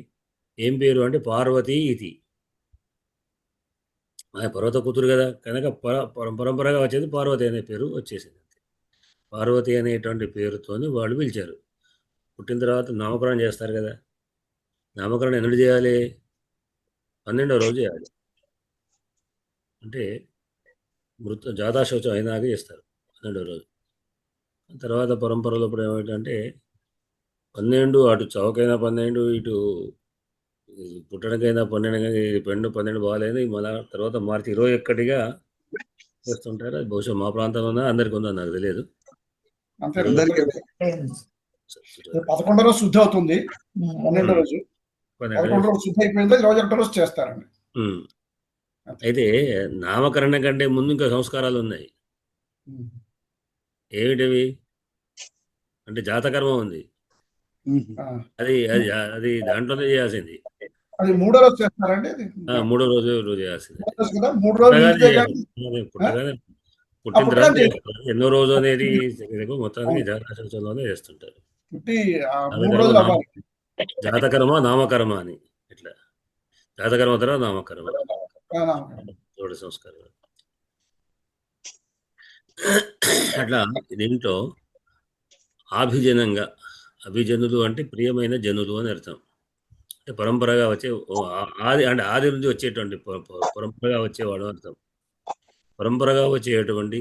ఏం పేరు అంటే పార్వతీ ఇది. పర్వత కూతురు కదా కనుక పరంపరగా వచ్చేది పార్వతి అనే పేరు వచ్చేసింది. పార్వతి అనేటువంటి పేరుతోని వాళ్ళు పిలిచారు. పుట్టిన తర్వాత నామకరణం చేస్తారు కదా. నామకరణం ఎన్నడు చేయాలి? 12వ రోజు చేయాలి. అంటే జాతాశౌచం అయినాక చేస్తారు 12వ రోజు. తర్వాత పరంపరలో ఇప్పుడు ఏమిటంటే 12 అటు చౌకైనా 12 ఇటు పుట్టడానికైనా 12 బాగాలేదు. మళ్ళా తర్వాత మార్చి 21గా చేస్తుంటారు. అది బహుశా మా ప్రాంతంలో అందరికి ఉందని నాకు తెలియదు. 11వ రోజు శుద్ధి అవుతుంది. 12వ రోజు 11వ రోజు శుద్ధి అయిపోయింది. 21వ రోజు చేస్తారండి. అయితే నామకరణం కంటే ముందు ఇంకా సంస్కారాలు ఉన్నాయి. ఏమిటవి అంటే జాతకర్మ ఉంది. అది దాంట్లోనే చేయాల్సింది. అది 3వ రోజు చేస్తారండి. 3వ రోజు చేయాల్సింది. పుట్టిన తర్వాత ఎన్నో రోజు అనేది మొత్తానికి జాతకంలోనే చేస్తుంటారు. జాతకర్మ నామకర్మ అని ఇట్లా జాతకర్మ తర్వాత నామకర్మ జోడ సంస్కారం. అట్లా దీంట్లో ఆభిజనంగా, అభిజనులు అంటే ప్రియమైన జనులు అని అర్థం. అంటే పరంపరగా వచ్చే ఆది నుంచి వచ్చేటువంటి పరంపరగా వచ్చేవాడు అర్థం. పరంపరగా వచ్చేటువంటి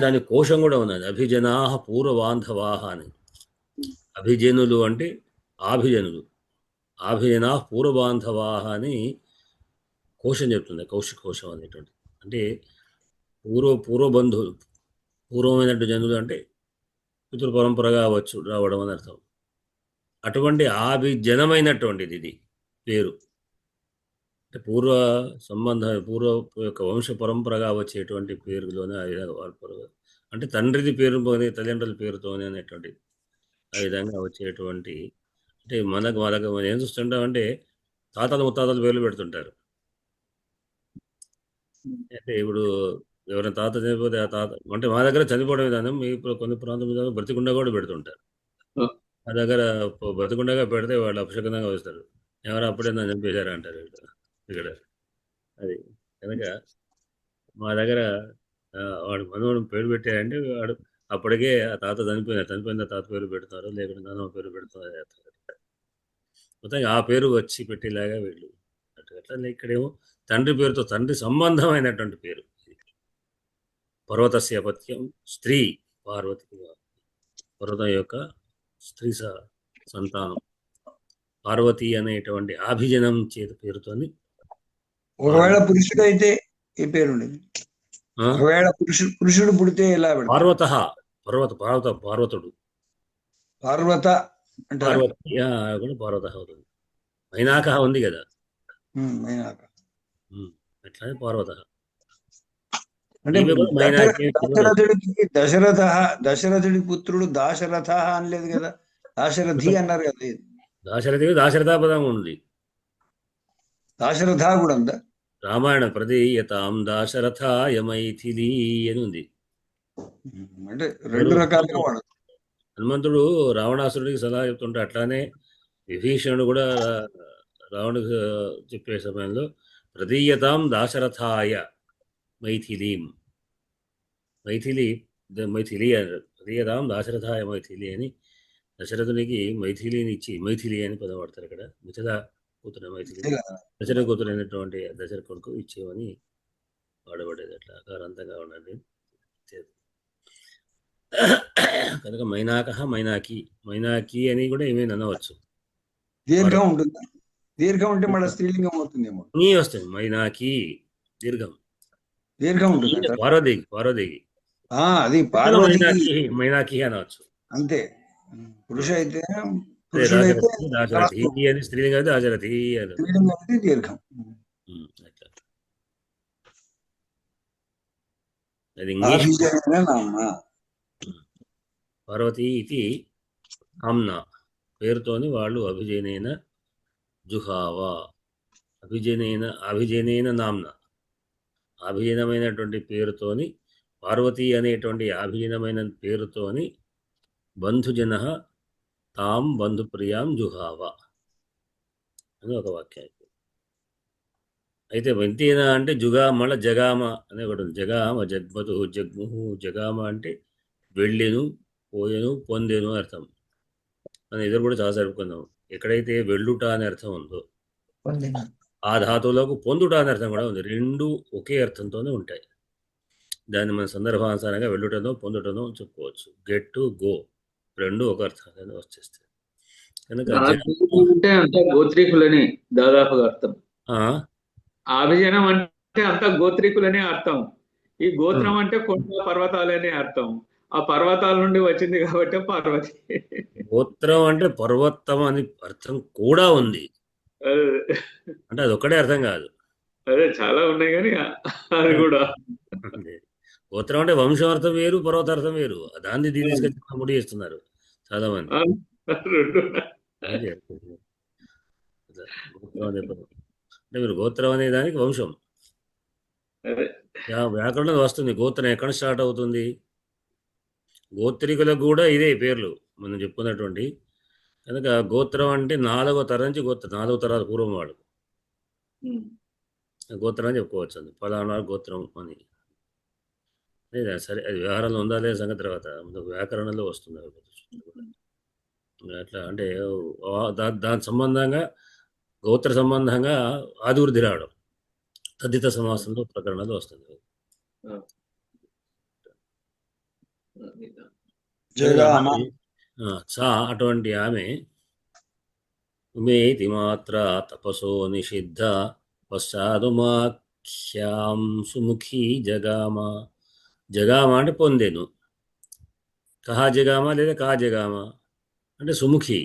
దాని కోశం కూడా ఉన్నది. అభిజనా పూర్వబాంధవాహ అని. అభిజనులు అంటే ఆభిజనులు. ఆభిజనా పూర్వబాంధవాహ అని కోశం చెప్తుంది. కోశం అనేటువంటి అంటే పూర్వబంధువులు, పూర్వమైనటువంటి జనులు అంటే పితృ పరంపరగా రావడం అని అర్థం. అటువంటి ఆభిజనమైనటువంటిది ఇది పేరు. అంటే పూర్వ యొక్క వంశ పరంపరగా వచ్చేటువంటి పేరులోనే ఆ విధంగా వాడుకోరు. అంటే తండ్రిది పేరుతోనే, తల్లిదండ్రుల పేరుతోనే అనేటువంటిది ఆ విధంగా వచ్చేటువంటి. అంటే మనకు మనం ఏం చూస్తుంటామంటే తాతలు ముత్తాతల పేర్లు పెడుతుంటారు. అంటే ఇప్పుడు ఎవరైనా తాత చనిపోతే ఆ తాత అంటే మా దగ్గర చనిపోవడం విధానం మీ కొన్ని ప్రాంతం బ్రతికుండా కూడా పెడుతుంటారు. మా దగ్గర బ్రతికుండగా పెడితే వాళ్ళు అపశకునంగా వస్తారు. ఎవరు అప్పుడే నన్ను చంపేశారు అంటారు ఇక్కడ. అది కనుక మా దగ్గర వాడు మనోడు పేరు పెట్టారంటే వాడు అప్పటికే ఆ తాత చనిపోయిన తాత పేరు పెడతారు, లేకుంటే నాన్నమ్మ పేరు పెడతారు. మొత్తంగా ఆ పేరు వచ్చి పెట్టేలాగా వీళ్ళు అట్లా. ఇక్కడేమో తండ్రి పేరుతో తండ్రి సంబంధమైనటువంటి పేరు. పర్వతస్య పత్యం స్త్రీ పార్వతి, పర్వతం యొక్క స్త్రీ సంతానం పార్వతి అనేటువంటి ఆభిజనం చేత పేరుతోని. ఒకవేళ పురుషుడు అయితే ఏ పేరు ఉండేది? ఒకవేళ పురుషుడు పుడితే ఎలా? పార్వతుడు పార్వత అంటే పార్వత అవుతుంది. మైనాక ఉంది కదా, అట్లానే పార్వత. అంటే దశరథుడి పుత్రుడు దాశరథ అనలేదు కదా. దాశరథి అన్నారు కదా, దాశరథాపదం ఉంది. దాశరథ కూడా ఉందా? రామాయణ ప్రదీయతాం దాశరథాయ మైథిలీ అని ఉంది. అంటే రెండు రకాలుగా వాడదు. హనుమంతుడు రావణాసురుడికి సలహా చెప్తుంటే అట్లానే విభీషణుడు కూడా రావణుడికి చెప్పే సమయంలో ప్రదీయతాం దాశరథాయ మైథిలీం, మైథిలి అన్నారు. ప్రదీయతాం దాశరథాయ మైథిలి అని దశరథునికి మైథిలిని ఇచ్చి మైథిలి అని పదం వాడతారు ఇక్కడ. మిథిల కూతురు మైథిలి, దశరథ కూతురు అయినటువంటి దశరథ కొడుకు ఇచ్చేవని వాడబడేది. అట్లా అకారంతంగా ఉండండి. కనుక మైనాక మైనాకి, మైనాకి అని కూడా ఏమైనా అనవచ్చు. దీర్ఘం ఉంటుందా? దీర్ఘం ఉంటే మళ్ళీ స్త్రీలింగం అవుతుందేమో. నీ వస్తుంది మైనాకి దీర్ఘం, దీర్ఘం ఉంటుంది. పార్వతీకి, పార్వతీకి అది పార్వతీకి మైనాకి అనవచ్చు. అంతే. పురుష అయితే దాశరథి అని స్త్రీలింగం అయితే దాశరథి అని. స్త్రీలింగం అయితే దీర్ఘం. అట్లా అది ఇంగ్లీష్. పార్వతీ ఇది ఆమ్నా పేరుతోని వాళ్ళు అభిజనేన జుహావా, అభిజనేన నామ్న, అభిజనమైనటువంటి పేరుతోని పార్వతీ అనేటువంటి అభిజనమైన పేరుతోని బంధుజన తాం బంధుప్రియాం జుహావా అని ఒక వాక్యం. అయితే వెంతేనా అంటే మళ్ళీ జగామ అనే ఒకటి ఉంది. జగామ జగ్మతు జగ్ముహు. జగామ అంటే వెళ్ళెను, పోయెను, పొందెను అర్థం. మనం ఎదురు కూడా చాలా జరుపుకుందాం. ఎక్కడైతే వెళ్ళుట అనే అర్థం ఉందో ఆ ధాతువులకు పొందుట అనే అర్థం కూడా ఉంది. రెండు ఒకే అర్థంతోనే ఉంటాయి. దాన్ని మన సందర్భానుసారంగా వెళ్ళుటనో పొందుటనో చెప్పుకోవచ్చు. గెట్ టు గో రెండు ఒక అర్థంగానే వచ్చేస్తాయి. కనుక అంటే అంత గోత్రీకులని దాదాపుగా అర్థం. అభిజనం అంటే అంత గోత్రీకులనే అర్థం. ఈ గోత్రం అంటే కొండ పర్వతాలనే అర్థం. ఆ పర్వతాల నుండి వచ్చింది కాబట్టి పార్వతి. గోత్రం అంటే పర్వతం అని అర్థం కూడా ఉంది. అంటే అది ఒక్కడే అర్థం కాదు, అదే చాలా ఉన్నాయి కానీ అది కూడా. గోత్రం అంటే వంశం అర్థం వేరు, పర్వతార్థం వేరు. దాన్ని తీసుకొచ్చి ముడి చేస్తున్నారు చాలా మంది. అంటే మీరు గోత్రం అనే దానికి వంశం వ్యాకరణం వస్తుంది. గోత్రం ఎక్కడ స్టార్ట్ అవుతుంది? గోత్రికులకు కూడా ఇదే పేర్లు మనం చెప్పుకున్నటువంటి. కనుక గోత్రం అంటే 4వ తరం నుంచి 4 తరాల పూర్వం వాడు గోత్రం అని చెప్పుకోవచ్చు. అండి ఫలానా గోత్రం అని. సరే, అది వ్యవహారంలో ఉందా లేదా సంగతి తర్వాత వ్యాకరణంలో వస్తుంది. అట్లా అంటే దాని సంబంధంగా గోత్ర సంబంధంగా ఆదివృద్ధి రావడం తద్దిత సమాసంలో ప్రకరణలో వస్తుంది. అటువంటి ఆమె ఉమేతి మాత్ర తపసో నిషిద్ధ పశ్చాదుమాఖ్యాం సుముఖీ జగామ. జగామ అంటే పొందెను. కహా జగామ లేదా కా జగామ అంటే సుముఖి.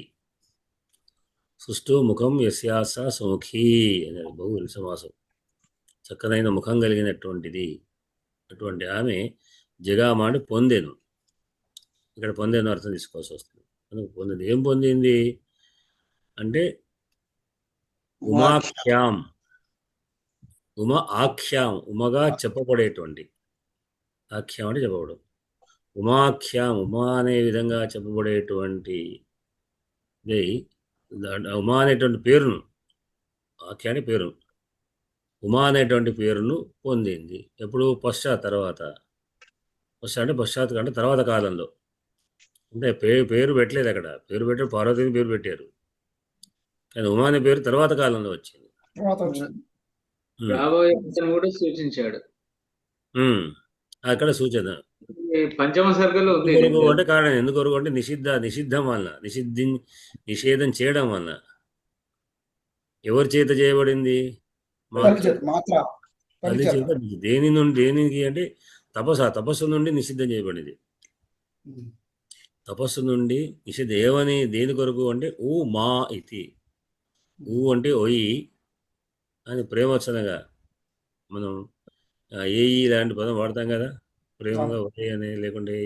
సుష్టు ముఖం యస్యాస సుముఖీ అనేది బహుళ సమాసం. చక్కనైన ముఖం కలిగినటువంటిది. అటువంటి ఆమె జగామ అంటే పొందెను. ఇక్కడ పొందేను అర్థం తీసుకోవాల్సి వస్తుంది. పొందింది ఏం పొందింది అంటే ఉమాఖ్యాం. ఆఖ్యాం ఉమగా చెప్పబడేటువంటి. ఆఖ్యాం అంటే చెప్పబడు. ఉమాఖ్యాం ఉమా అనే విధంగా చెప్పబడేటువంటి ఉమా అనేటువంటి పేరును, ఆఖ్యా అనే పేరు, ఉమా అనేటువంటి పేరును పొందింది. ఎప్పుడు? తర్వాత. అంటే పశ్చాత్ అంటే తర్వాత కాలంలో. అంటే పేరు పెట్టలేదు అక్కడ. పేరు పెట్టారు, పార్వతిని పేరు పెట్టారు. కానీ ఉమా అనే పేరు తర్వాత కాలంలో వచ్చింది. కూడా సూచించాడు అక్కడ సూచన. పంచమ సర్గలో ఉంది. అంటే కారణం ఎందుకొరకు అంటే నిషిద్ధం వలన, నిషేధం చేయడం వలన. ఎవరి చేత చేయబడింది? తల్లి చేత. దేనికి అంటే తపస్సు నుండి నిషిద్ధం చేయబడింది. తపస్సు నుండి నిషిద్ధ. ఏమని? దేని కొరకు అంటే ఊ మా ఇది. ఊ అంటే ఒయి అని ప్రేమవచనంగా మనం ఏ ఇలాంటి పదం వాడతాం కదా. ప్రేమగా ఒయి అని లేకుంటే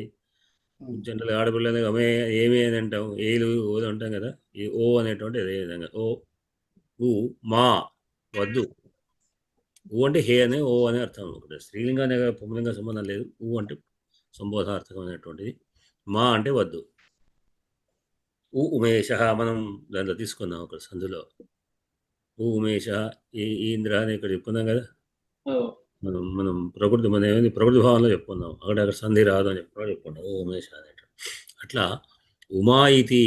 జనరల్గా ఆడపిల్లని అమే ఏమి అని అంటాం, ఏలు ఓలు అంటాం కదా, ఈ ఓ అనేటువంటి అదే విధంగా ఓ ఊ మా వద్దు. ఊ అంటే హే అనే ఓ అనే అర్థం ఒకటి. స్త్రీలింగ అనే పుంలింగ సంబంధం లేదు. ఊ అంటే సంబోధార్థకమైనటువంటిది. మా అంటే వద్దు. ఉమేష మనం దాంట్లో తీసుకున్నాం ఒక సందులో. ఉమేష ఈ ఇంద్ర అని ఇక్కడ చెప్పుకున్నాం కదా. మనం మనం ప్రకృతి మన ఏమైంది ప్రకృతి భావంలో చెప్పుకున్నాం. అక్కడ సంధి రాదు అని చెప్పుకున్నాం. ఓ ఉమేష అనేట అట్లా ఉమా ఇతి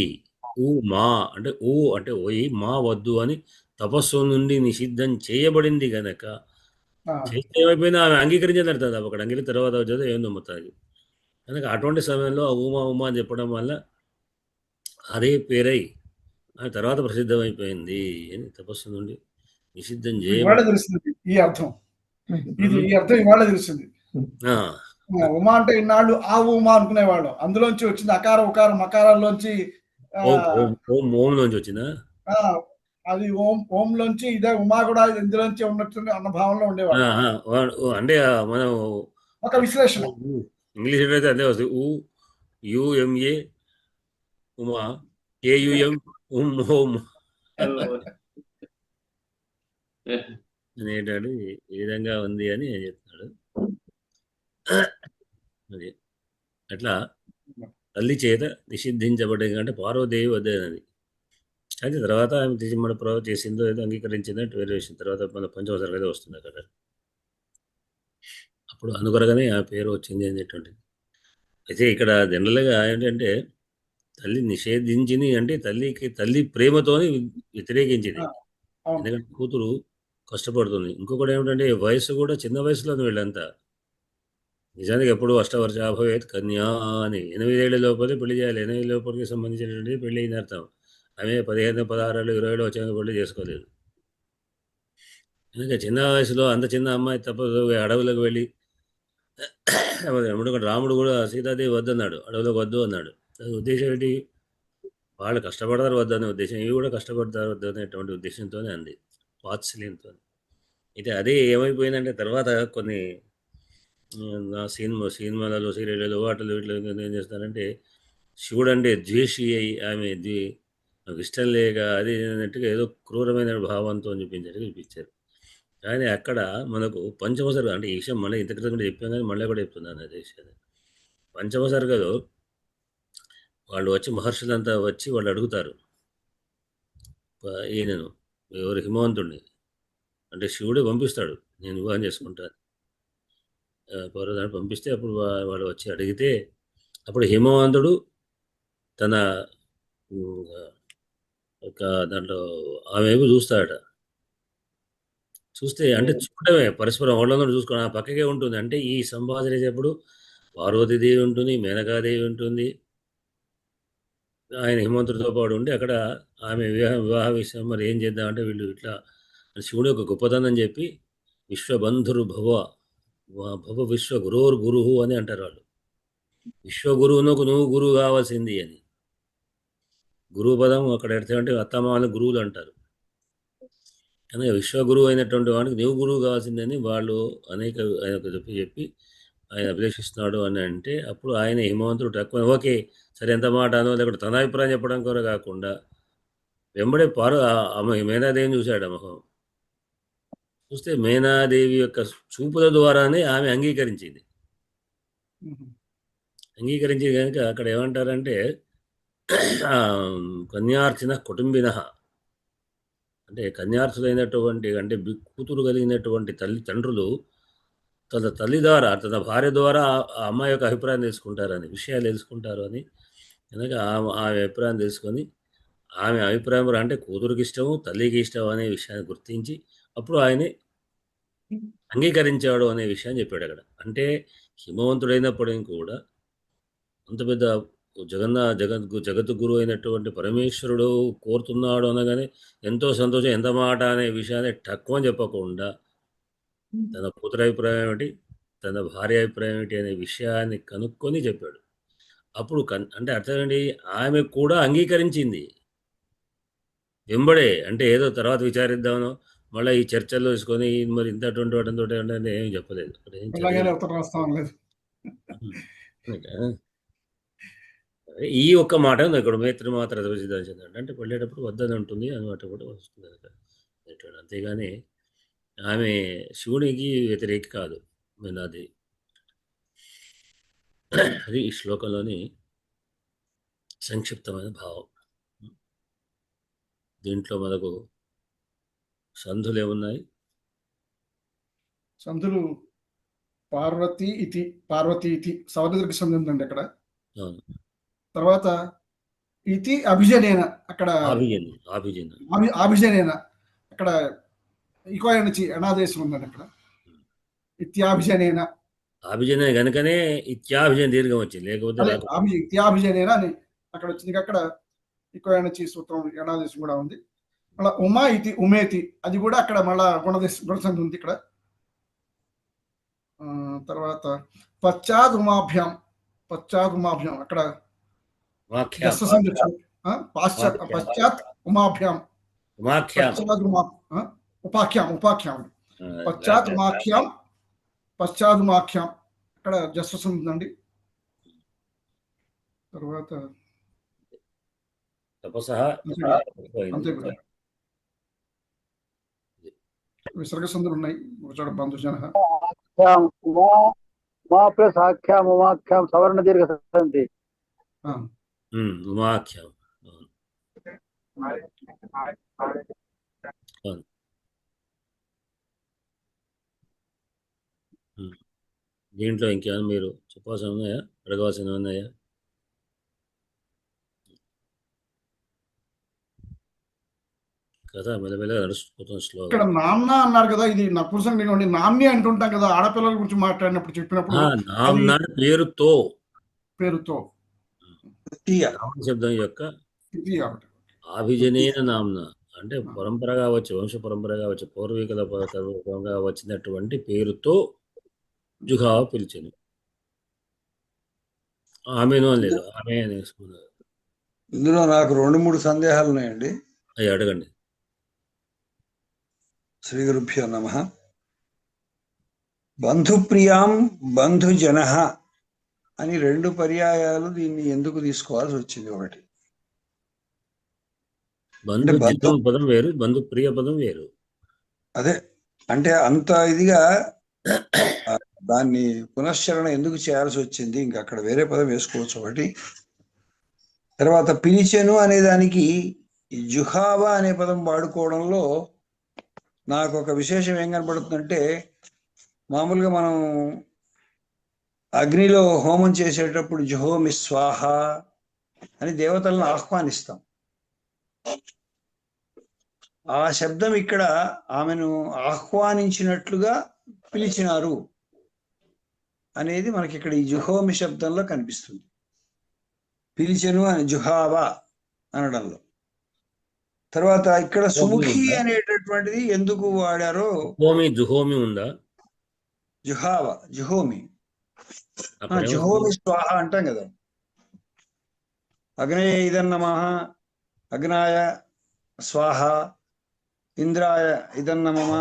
మా అంటే అంటే ఓయి మా వద్దు అని తపస్సు నుండి నిషిద్ధం చేయబడింది గనక చేస్తే ఏమైపోయింది, ఆమె అంగీకరించేది అర్థం. అక్కడ అంగీకరించిన తర్వాత వచ్చేది ఏం నమ్ముతుంది కనుక అటువంటి సమయంలో ఉమా ఉమా అని చెప్పడం వల్ల అదే పేరై ఆ తర్వాత ప్రసిద్ధమైపోయింది అని తపస్సు నుండి నిషిద్ధం ఇవాళ తెలుస్తుంది ఈ అర్థం. ఈ అర్థం ఇవాళ తెలుస్తుంది. ఉమా అంటే ఇన్నాళ్ళు ఆ ఉమా అనుకునేవాళ్ళం, అందులోంచి వచ్చింది అకార ఉకార మకారాల్లోంచి ఓం నుంచి వచ్చిందా, అది ఓం లోంచి ఇదే ఉమా కూడా ఇందులోంచి ఉన్నట్టు అన్న భావంలో ఉండేవాడు. అంటే మనం ఒక విశ్లేషణ ఇంగ్లీష్ అయితే అదే వస్తుంది. యుఎంఏ ఉమా కేయుఎం ఓం అనేటాడు ఈ విధంగా ఉంది అని చెప్తున్నాడు. అది అట్లా తల్లి చేత నిషిద్ధించబడింది అంటే పార్వదేవి వద్దనది. అయితే తర్వాత ఆమె మన ప్రభావ చేసిందో ఏదో అంగీకరించిందో వేరే విషయం. తర్వాత మన పంచవసరం ఏదో వస్తుంది అక్కడ. అప్పుడు అనుకొరగానే ఆ పేరు వచ్చింది అనేటువంటిది. అయితే ఇక్కడ జనరల్గా ఏంటంటే తల్లి నిషేధించింది అంటే తల్లి ప్రేమతోని వ్యతిరేకించింది. ఎందుకంటే కూతురు కష్టపడుతుంది. ఇంకొకటి ఏమిటంటే వయసు కూడా చిన్న వయసులో వీళ్ళంతా. నిజానికి ఎప్పుడు అష్టవర్షాభవేత్ కన్యా అని 8 ఏళ్ల లోపలే పెళ్లి చేయాలి. 8 లోపలికి సంబంధించినటువంటి పెళ్లి అయిన అర్థం. ఆమె 15, 16, 20 వచ్చిన పెళ్లి చేసుకోలేదు. ఎందుకంటే చిన్న వయసులో అంత చిన్న అమ్మాయి తప్పదు అడవులకు వెళ్ళి రాముడు కూడా సీతాదేవి వద్దన్నాడు, అడవులకు వద్దు అన్నాడు. ఉద్దేశం ఏంటి, వాళ్ళు కష్టపడతారు వద్దనే ఉద్దేశం, ఇవి కూడా కష్టపడతారు వద్దు అనేటువంటి ఉద్దేశంతోనే అంది, వాత్సల్యంతో. అయితే అదే ఏమైపోయిందంటే తర్వాత కొన్ని సినిమాలలో సీరియళ్ళలో వాటిలో వీటిలో ఏం చేస్తారంటే శివుడు అంటే ద్వేషి అయి ఆమె నాకు ఇష్టం లేక అది అన్నట్టుగా ఏదో క్రూరమైన భావంతో చూపించారు. కానీ అక్కడ మనకు పంచమ సర్గ అంటే ఈ విషయం మళ్ళీ ఇంత క్రితం కూడా చెప్పాం, కానీ మళ్ళీ కూడా చెప్తున్నాను అదే విషయాన్ని. పంచమ సర్గలో వాళ్ళు వచ్చి మహర్షులంతా వచ్చి వాళ్ళు అడుగుతారు ఈయనను ఎవరు హిమవంతుడిని, అంటే శివుడే పంపిస్తాడు నేను వివాహం చేసుకుంటాను పర్వతాన్ని పంపిస్తే అప్పుడు వాళ్ళు వచ్చి అడిగితే అప్పుడు హిమవంతుడు తన ఒక దాంట్లో ఆమె చూస్తాడట. చూస్తే అంటే చూడటమే పరస్పరం వాళ్ళందరూ చూసుకుని ఆ పక్కకే ఉంటుంది. అంటే ఈ సంభాషణ చేసేప్పుడు పార్వతీదేవి ఉంటుంది, మేనకాదేవి ఉంటుంది, ఆయన హిమవంతుడితో పాటు ఉండి అక్కడ ఆమె వివాహ విషయం మరి ఏం చేద్దామంటే వీళ్ళు ఇట్లా శివుడు యొక్క గొప్పతనం చెప్పి విశ్వబంధురు భవ విశ్వ గురువురు గురువు అని అంటారు వాళ్ళు. విశ్వగురువునకు నువ్వు గురువు కావాల్సింది అని. గురువు పదం అక్కడ ఎడతామంటే అత్తమామలు గురువులు అంటారు. కానీ విశ్వగురువు అయినటువంటి వాడికి నువ్వు గురువు కావాల్సిందని వాళ్ళు అనేక చెప్పి ఆయన అభిలేషిస్తున్నాడు అని అంటే అప్పుడు ఆయన హిమవంతుడు తక్కువ ఓకే సరే ఎంత మాట అనో లేకపోతే తన అభిప్రాయం చెప్పడం కూడా కాకుండా వెంబడే మేనాదేవిని చూశాడు మొహం. చూస్తే మేనాదేవి యొక్క చూపుల ద్వారానే ఆమె అంగీకరించింది కనుక అక్కడ ఏమంటారంటే కన్యార్చన కుటుంబిన అంటే కన్యార్థులైనటువంటి అంటే కూతురు కలిగినటువంటి తండ్రులు తన తల్లి ద్వారా తన భార్య ద్వారా ఆ అమ్మాయి యొక్క అభిప్రాయం తెలుసుకుంటారని విషయాలు తెలుసుకుంటారు అని కనుక ఆమె అభిప్రాయం తెలుసుకొని ఆమె అభిప్రాయం అంటే కూతురికి ఇష్టము తల్లికి ఇష్టం అనే విషయాన్ని గుర్తించి అప్పుడు ఆయనే అంగీకరించాడు అనే విషయాన్ని చెప్పాడు అక్కడ. అంటే హిమవంతుడైనప్పటికీ కూడా అంత పెద్ద జగద్గురు అయినటువంటి పరమేశ్వరుడు కోరుతున్నాడు అనగానే ఎంతో సంతోషం ఎంత మాట అనే విషయాన్ని తక్కువ చెప్పకుండా తన కూతురు అభిప్రాయం ఏమిటి తన భార్య అభిప్రాయం ఏమిటి అనే విషయాన్ని కనుక్కొని చెప్పాడు. అప్పుడు అంటే అర్థం ఏంటి, ఆమె కూడా అంగీకరించింది వెంబడే. అంటే ఏదో తర్వాత విచారిద్దామనో మళ్ళీ ఈ చర్చల్లో తీసుకొని మరి ఇంత అటువంటి వాటితో అంటే ఏం చెప్పలేదు. ఈ ఒక్క మాట ఉంది ఇక్కడ, మేత్రి మాత్ర దర్శించండి అంటే వెళ్ళేటప్పుడు వద్దని ఉంటుంది అనమాట కూడా వస్తుంది కనుక. అంతేగాని ఆమె శివునికి వ్యతిరేకి కాదు. అది అది ఈ శ్లోకంలోని సంక్షిప్తమైన భావం. దీంట్లో మనకు సంధులు ఏమున్నాయి? సంధులు పార్వతి ఇతి సౌరదరికి సంధి ఉందండి అక్కడ. అవును. తర్వాత ఇతి అభిజనేన అక్కడ అభిజనేన అక్కడ ఇకోయనిచి అనాదేశం ఉందండి అక్కడ. ఇత్యాభిజనేన అభిజన కనుకనే ఇత్యాభిజన దీర్ఘం వచ్చింది, లేకపోతే ఇత్యాభిజనేన అని అక్కడ వచ్చింది. అక్కడ ఇకోయనిచి సూత్రం అనాదేశం కూడా ఉంది. మళ్ళీ ఉమా ఇతి ఉమేతి అది కూడా అక్కడ మళ్ళా గుణసంధి ఉంది ఇక్కడ. తర్వాత పశ్చాత్ ఉమాభ్యాం అక్కడ పశ్చాత్ ఉమాభ్యాం ఉపాఖ్యాం పశ్చాత్ ఉమాఖ్యాం అక్కడ జస్వసం ఉందండి. తర్వాత అంతే కూడా విసర్గ సంధులు ఉన్నాయి. ఒకచోట బంధుజన ప్లస్ ఆఖ్యాం ఉమాఖ్యాం సవర్ణ దీర్ఘ సంధి. ఉమాఖ్యాం. దీంట్లో ఇంకేమైనా మీరు చెప్పాల్సిన ఉన్నాయా, అడగవలసిన ఉన్నాయా? కదా మెల్లమెల్లగా నడుచుకుంటున్న స్లో. ఇక్కడ నాన్న అన్నారు కదా, ఇది నపుంసకుడి నామ్ని అంటుంటాం కదా ఆడపిల్లల గురించి మాట్లాడినప్పుడు చెప్పినప్పుడు. నామ్న పేరుతో శబ్దం యొక్క అభిజనేన నామ్న అంటే పరంపరగా వచ్చి వంశ పరంపరగా వచ్చి పూర్వీకుల పరంగా వచ్చినటువంటి పేరుతో జుహావ పిలిచాను. ఆమెను లేదు, ఆమె అనేసుకున్నారు. ఇందులో నాకు 2-3 సందేహాలు ఉన్నాయండి. అవి అడగండి. శ్రీ గురుభ్యో నమః. బంధుప్రియాం బంధుజన అని 2 పర్యాయాలు దీన్ని ఎందుకు తీసుకోవాల్సి వచ్చింది? ఒకటి బంధు పదం వేరు, బంధు ప్రియ పదం వేరు. అదే అంటే అంత ఇదిగా దాన్ని పునశ్చరణ ఎందుకు చేయాల్సి వచ్చింది? ఇంకా అక్కడ వేరే పదం వేసుకోవచ్చు ఒకటి. తర్వాత పిలిచెను అనే దానికి జుహావా అనే పదం వాడుకోవడంలో నాకు ఒక విశేషం ఏం కనబడుతుందంటే, మామూలుగా మనం అగ్నిలో హోమం చేసేటప్పుడు జుహోమి స్వాహ అని దేవతలను ఆహ్వానిస్తాం. ఆ శబ్దం ఇక్కడ ఆమెను ఆహ్వానించినట్లుగా పిలిచినారు అనేది మనకి ఇక్కడ ఈ జుహోమి శబ్దంలో కనిపిస్తుంది. పిలిచెను అని జుహావా అనడంలో. తర్వాత ఇక్కడ సుముఖి అనేటటువంటిది ఎందుకు వాడారో, జుహోమి ఉందా? జుహావా జుహోమి స్వాహ అంటాం కదా. అగ్నే ఇదన్నమః అగ్నాయ స్వాహ, ఇంద్రాయ ఇదన్నమమ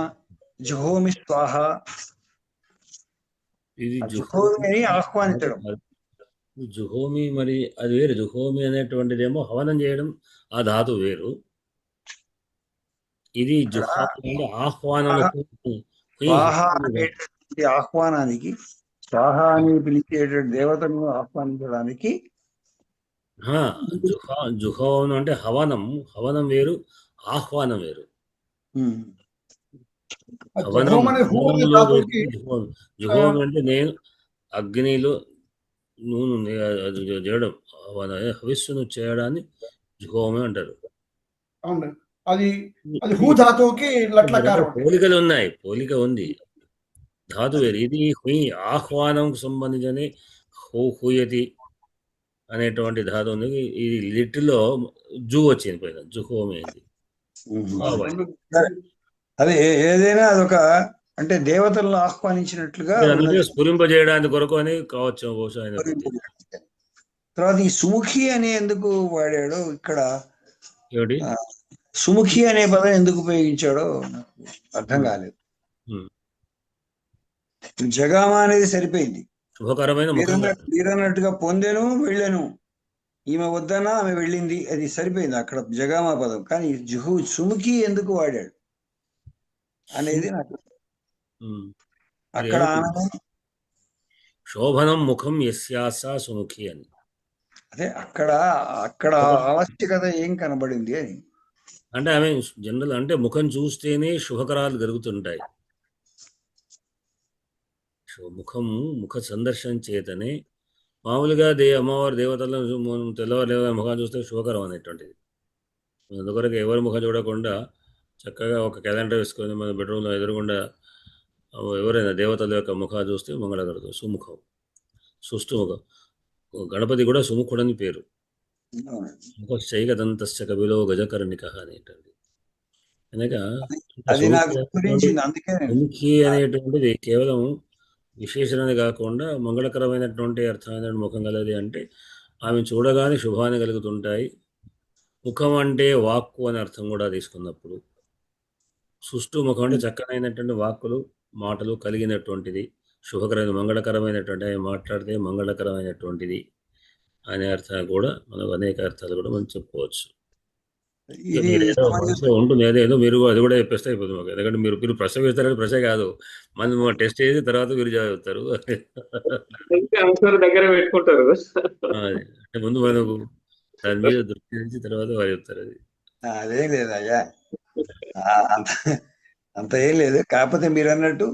జుహోమి స్వాహ. జుహోమి ఆహ్వానించడం. జుహోమి మరి అది వేరు. జుహోమి అనేటువంటిదేమో హవనం చేయడం, ఆ ధాతు వేరు. ఇది ఆహ్వానానికి స్వాహ అని పిలిచేటువంటి దేవతను ఆహ్వానించడానికి. జుహోనం అంటే హవనం వేరు, ఆహ్వానం వేరు. జుహోమి అంటే నేను అగ్నిలో నూనె చేయడం, హవిస్సును చేయడాన్ని జుహోమి అంటారు. పోలికలు ఉన్నాయి, పోలిక ఉంది, ధాతు వేరు. ఇది హుయి ఆహ్వానంకు సంబంధించి హూయతి అనేటువంటి ధాతు ఉంది. ఇది లిటిలో జూ వచ్చింది పైన, జుహోమి అయింది. అదే ఏదైనా అదొక అంటే దేవతలను ఆహ్వానించినట్లుగా స్ఫురింపజేయడానికి కొరకు అని కావచ్చు బహుశా. తర్వాత ఈ సుముఖి అనే ఎందుకు వాడాడో ఇక్కడ, సుముఖి అనే పదం ఎందుకు ఉపయోగించాడో నాకు అర్థం కాలేదు. జగామ అనేది సరిపోయింది. శుభకరమైన మీరన్నట్టుగా పొందెను వెళ్ళను ఈమె వద్దన్నా ఆమె వెళ్ళింది, అది సరిపోయింది అక్కడ జగామా పదం. కానీ సుముఖి ఎందుకు వాడాడు అనేది నాకు ఉమ్. అది అక్కడ ఏమంటుంది? ఆమె శోభనం ముఖం యస్యాస సుముఖి అని. అదే అక్కడ అక్కడ ఆవశ్యకత ఏం కనబడింది అని. అంటే ఆమె జనరల్ అంటే ముఖం చూస్తేనే శుభకరాలు జరుగుతుంటాయి. ముఖ సందర్శనం చేతనే మామూలుగా అమ్మవారి దేవతలను మనం తెల్లవారు ముఖం చూస్తే శుభకరం అనేటువంటిది. అందుకొరకు ఎవరి ముఖం చూడకుండా చక్కగా ఒక క్యాలెండర్ వేసుకొని మన బెడ్రూమ్లో ఎదురుగుండా ఎవరైనా దేవతల యొక్క ముఖాలు చూస్తే మంగళకరం. సుముఖం, సుష్టుముఖం. గణపతి కూడా సుముఖుడని పేరు. ముఖైకదంతస్య కవిలో గజకర్ణిక అనేటువంటి కనుక అది నాకు గురించింది. అందుకే సుముఖి అనేటువంటిది కేవలం విశేషణని కాకుండా మంగళకరమైనటువంటి అర్థమైన ముఖం కలది. అంటే ఆమె చూడగానే శుభాన్ని కలుగుతుంటాయి. ముఖం అంటే వాక్కు అనే అర్థం కూడా తీసుకున్నప్పుడు, సుష్టు ముఖం అంటే చక్కనైనటువంటి వాక్కులు మాటలు కలిగినటువంటిది, శుభకరమైన మంగళకరమైనటువంటి మాట్లాడితే మంగళకరమైనటువంటిది అనే అర్థాలు కూడా మనకు అనేక అర్థాలు కూడా మనం చెప్పుకోవచ్చు. ఇది మీరు ఏదో మనసులో ఉంటుంది, ఏదో మీరు అది కూడా చెప్పేస్తే అయిపోతుంది మాకు. ఎందుకంటే మీరు ప్రశ్న వేస్తారని ప్రశ్న కాదు, మనం టెస్ట్ చేసి తర్వాత మీరు చదువుతారు. ఆన్సర్ దగ్గర పెట్టుకుంటారు. అంటే ముందు మనకు దాని మీద దృష్టి నుంచి తర్వాత వారు చెప్తారు. అది అదేం లేదు అయ్యా, అంత ఏం లేదు. కాకపోతే మీరు అన్నట్టు